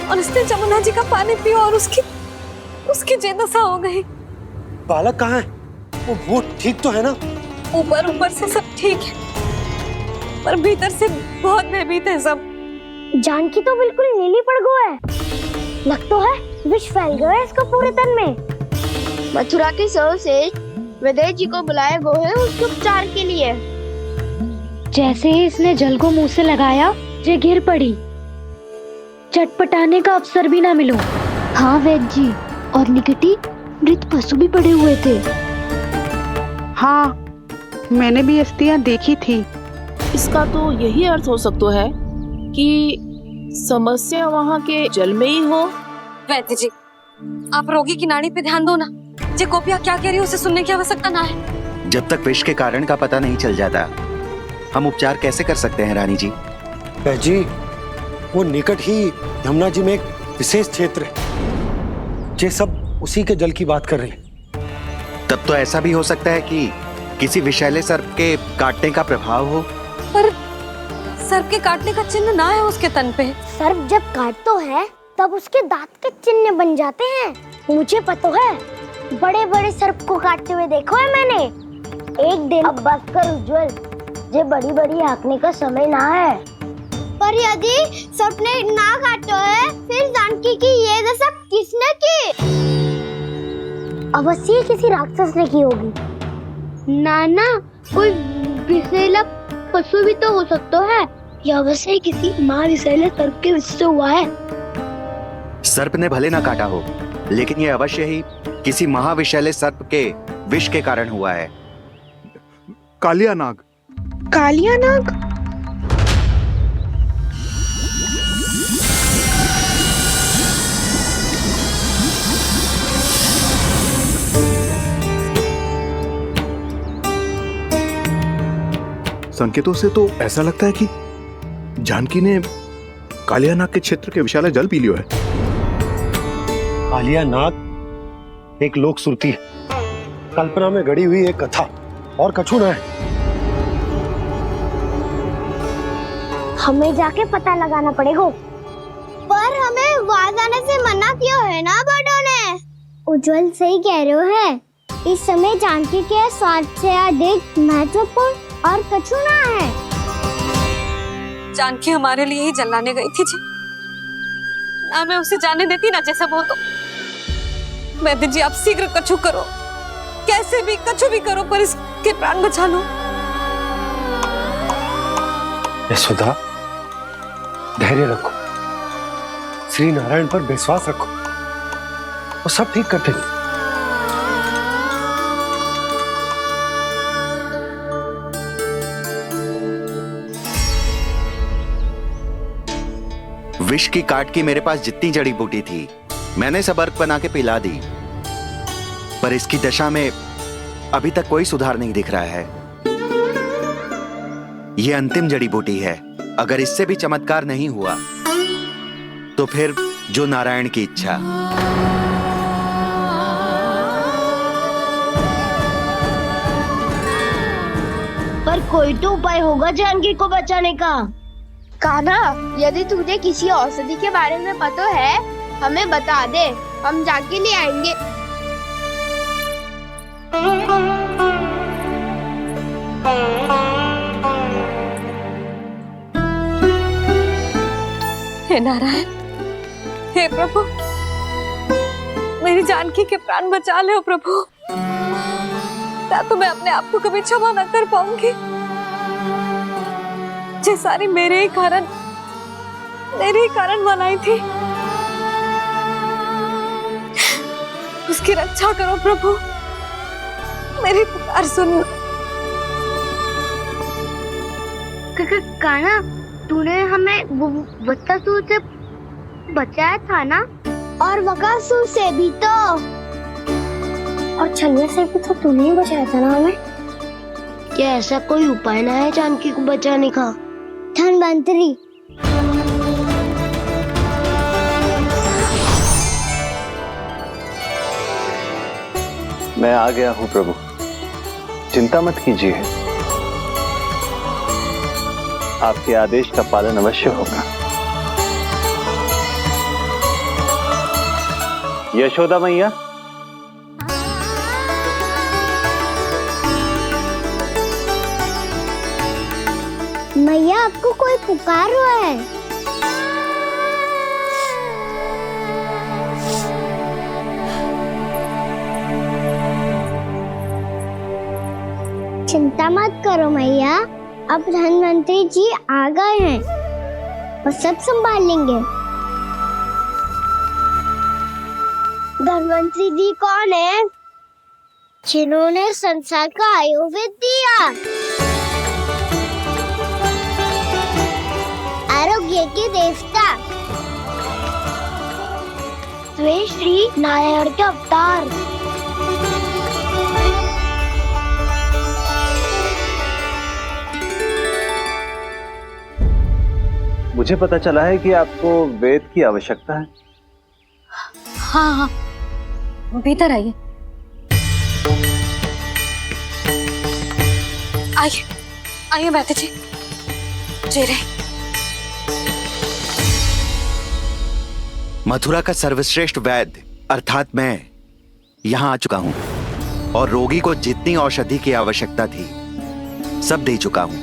और उसने जमुना जी का पानी पिया और उसकी जेदशा हो गई। बालक कहाँ है? वो ठीक तो है ना? ऊपर ऊपर से सब ठीक है, पर भीतर से बहुत भयभीत है सब। जानकी तो बिल्कुल नीली पड़ गया है। लग तो है विष फैल गया है इसको पूरे तन में। मथुरा के सर्वश्रेष्ठ विदेह जी को बुलाया गया है उसके उपचार के लिए। जैसे ही इसने जल को मुंह से लगाया, जे गिर पड़ी। चटपटाने का अवसर भी ना मिलो। हाँ वैद्य जी, और निकटी मृत पशु भी पड़े हुए थे। हाँ, मैंने भी अस्थियां देखी थी। इसका तो यही अर्थ हो सकता है कि समस्या वहाँ के जल में ही हो। वैद्य जी, आप रोगी की नाड़ी पे ध्यान दो ना। जे गोपिया क्या कह रही है उसे सुनने की आवश्यकता ना है। जब तक विष के कारण का पता नहीं चल जाता, हम उपचार कैसे कर सकते हैं रानी जी? जी, वो निकट ही यमुना जी में एक विशेष क्षेत्र है। ये सब उसी के जल की बात कर रहे हैं। तब तो ऐसा भी हो सकता है कि किसी विषैले सर्प के काटने का प्रभाव हो। पर सर्प के काटने का चिन्ह ना है उसके तन पे। सर्प जब काटता है तब उसके दांत के चिन्ह बन जाते हैं। मुझे पता है, बड़े बड़े सर्प को काटते हुए देखो है मैंने। एक दिन अब बस कर उज्जवल, ये बड़ी बड़ी हाँकने का समय ना है। पर यदि सर्प ने ना काटा है, फिर जानकी की ये दशा किसने की? अवश्य किसी राक्षस ने की होगी। नाना, कोई विषैला पशु भी तो हो सकता है, या वैसे किसी महाविषैले सर्प के विष से हुआ है। सर्प ने भले ना काटा हो, लेकिन यह अवश्य ही किसी महाविषैले सर्प के विष के कारण हुआ है। कालिया नाग। कालिया नाग? संकेतों से तो ऐसा लगता है कि जानकी ने कालिया नाग के क्षेत्र के विशाल जल पी लियो है। कालिया नाग एक लोक सुरती है, कल्पना में गढ़ी हुई एक कथा, और कछु न है। हमें जाके पता लगाना पड़ेगा। पर हमें वहां जाने से मना किया है ना बड़ों ने। उज्जवल सही कह रहे हो है, इस समय जानकी के स्वार्थ से अधिक महत्वपूर्ण और कछु ना है। जानकी हमारे लिए ही जलाने गई थी जी, ना मैं उसे जाने देती ना जैसा वो तो। वैद्य जी आप शीघ्र कछु करो, कैसे भी कछु भी करो, पर इसके प्राण बचा लो। यशोदा, धैर्य रखो, श्री नारायण पर विश्वास रखो, वो सब ठीक कर देंगे। विष की काट की मेरे पास जितनी जड़ी बूटी थी मैंने सब अर्क बना के पिला दी, पर इसकी दशा में अभी तक कोई सुधार नहीं दिख रहा है। यह अंतिम जड़ी बूटी है, अगर इससे भी चमत्कार नहीं हुआ तो फिर जो नारायण की इच्छा। पर कोई तो उपाय होगा जानकी को बचाने का। कान्हा, यदि तुझे किसी औषधि के बारे में पता है हमें बता दे, हम जाके ले आएंगे। हे नारायण, हे प्रभु, मेरी जानकी के प्राण बचा ले प्रभु। या तो मैं अपने आप को कभी क्षमा न कर पाऊंगी। ये सारी मेरे ही कारण बनाई थी। उसकी रक्षा करो प्रभु, मेरी पुकार सुनो। कान्हा, तूने हमें वत्सासुर से बचाया था ना, और बकासुर से भी तो, और छन्ने से भी तो तूने ही बचाया था ना हमें। क्या ऐसा कोई उपाय ना है जानकी को बचाने का? धन्वंतरी, मैं आ गया हूं प्रभु, चिंता मत कीजिए, आपके आदेश का पालन अवश्य होगा। यशोदा मैया, मैया आपको कोई पुकार रहा है। चिंता मत करो मैया, अब धन्वंतरी जी आ गए हैं, वो सब संभाल लेंगे। धन्वंतरी जी कौन है? जिन्होंने संसार का आयुर्वेद दिया, आरोग्य के देवता, वे श्री नारायण के अवतार। मुझे पता चला है कि आपको वेद की आवश्यकता है। हाँ हाँ, भीतर आइए। आइए आइए बैठे जी, जी रहे। मथुरा का सर्वश्रेष्ठ वैद्य अर्थात मैं यहाँ आ चुका हूँ, और रोगी को जितनी औषधि की आवश्यकता थी सब दे चुका हूँ।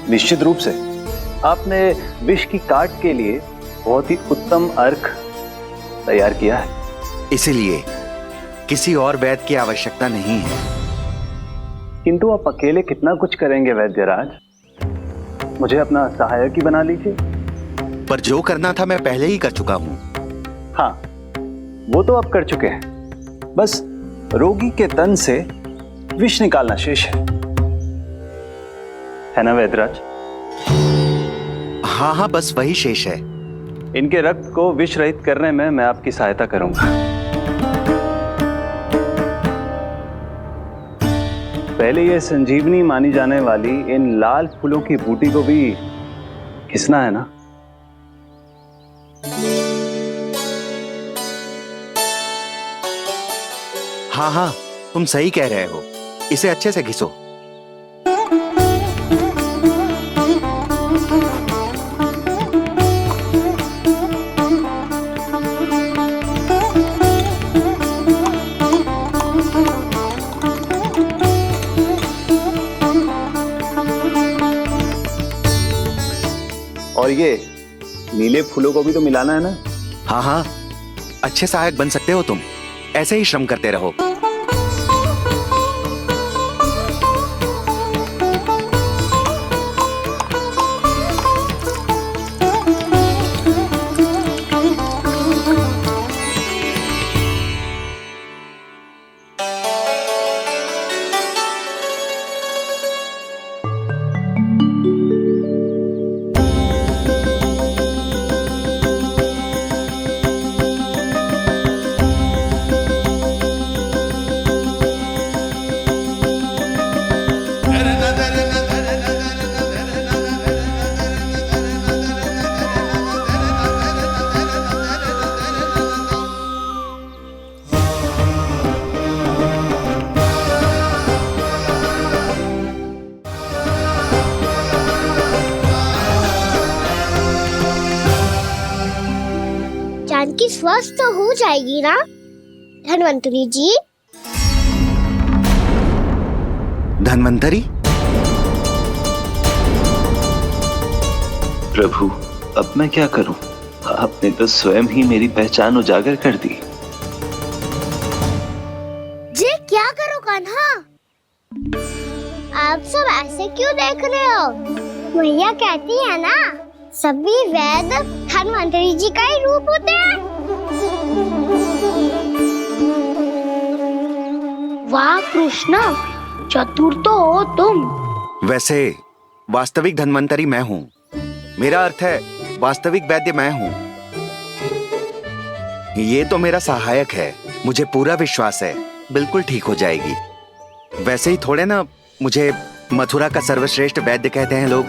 निश्चित रूप से आपने विष की काट के लिए बहुत ही उत्तम अर्क तैयार किया है, इसीलिए किसी और वैद्य की आवश्यकता नहीं है। किंतु आप अकेले कितना कुछ करेंगे वैद्यराज? मुझे अपना सहायक ही बना लीजिए। पर जो करना था मैं पहले ही कर चुका हूँ। हाँ, वो तो आप कर चुके हैं। बस रोगी के तन से विष निकालना शेष है ना वैद्यराज? हाँ हाँ, बस वही शेष है। इनके रक्त को विष रहित करने में मैं आपकी सहायता करूंगा। पहले ये संजीवनी मानी जाने वाली इन लाल फूलों की बूटी को भी घिसना है ना? हाँ हाँ, तुम सही कह रहे हो। इसे अच्छे से घिसो। और ये नीले फूलों को भी तो मिलाना है ना? हाँ हाँ, अच्छे सहायक बन सकते हो तुम। ऐसे ही श्रम करते रहो। जानकी स्वस्थ तो हो जाएगी ना धन्वंतरी जी? धन्वंतरी? प्रभु, अब मैं क्या करूं? आपने तो स्वयं ही मेरी पहचान उजागर कर दी। जी क्या करो कान्हा? आप सब ऐसे क्यों देख रहे हो? भैया कहती है ना, सभी वैद्य धन्वंतरी जी का ही रूप होते हैं। वाह कृष्णा, चतुर तो हो तुम। वैसे वास्तविक धन्वंतरी मैं हूँ। मेरा अर्थ है वास्तविक वैद्य मैं हूँ। ये तो मेरा सहायक है। मुझे पूरा विश्वास है बिल्कुल ठीक हो जाएगी। वैसे ही थोड़े ना मुझे मथुरा का सर्वश्रेष्ठ वैद्य कहते हैं लोग।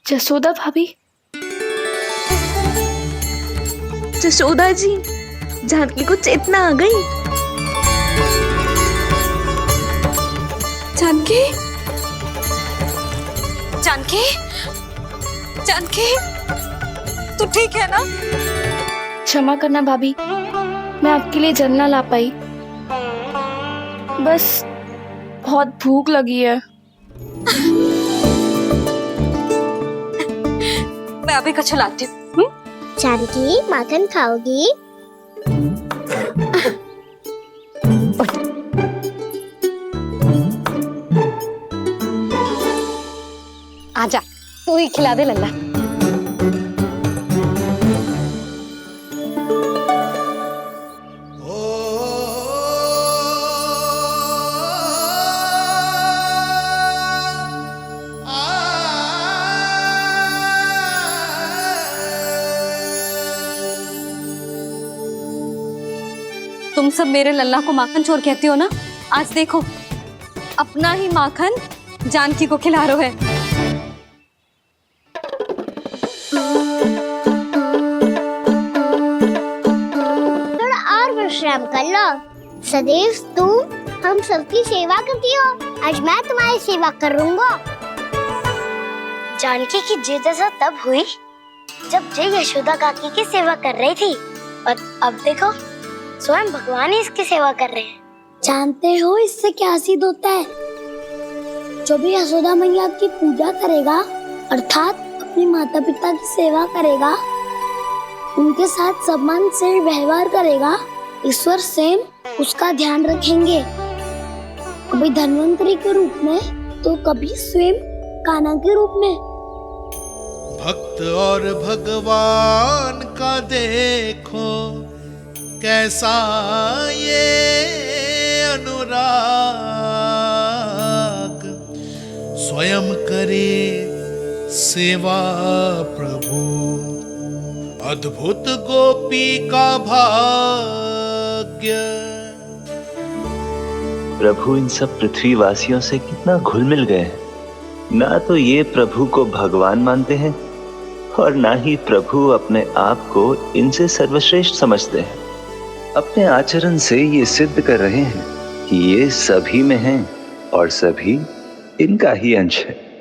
जसोदा भाभी। जसोदा जी, जानकी को चेतना आ गई। जानकी, जानकी, जानकी, तू ठीक है ना? क्षमा करना भाभी, मैं आपके लिए जल ना ला पाई। बस बहुत भूख लगी है। मैं अभी कुछ लाती हूँ। जानकी, माखन खाओगी? आजा, तू ही खिला दे लल्ला। तुम सब मेरे लल्ला को माखन चोर कहती हो ना? आज देखो, अपना ही माखन जानकी को खिला रहे हो। थोड़ा और विश्राम कर लो। सदैव तुम हम सबकी सेवा करती हो, आज मैं तुम्हारी सेवा करूंगा। जानकी की जिज्ञासा तब हुई जब जय यशोदा काकी की सेवा कर रही थी, और अब देखो स्वयं भगवान ही इसकी सेवा कर रहे हैं। जानते हो इससे क्या सिद्ध होता है? जो भी यशोदा मैया की पूजा करेगा, अर्थात अपने माता पिता की सेवा करेगा, उनके साथ सम्मान से व्यवहार करेगा, ईश्वर स्वयं उसका ध्यान रखेंगे। कभी धन्वंतरी के रूप में तो कभी स्वयं कान्हा के रूप में। भक्त और भगवान का देखो कैसा ये अनुराग, स्वयं करे सेवा प्रभु, अद्भुत गोपी का भाग्य। प्रभु इन सब पृथ्वीवासियों से कितना घुल मिल गए हैं। ना तो ये प्रभु को भगवान मानते हैं और ना ही प्रभु अपने आप को इनसे सर्वश्रेष्ठ समझते हैं। अपने आचरण से ये सिद्ध कर रहे हैं कि ये सभी में हैं और सभी इनका ही अंश है।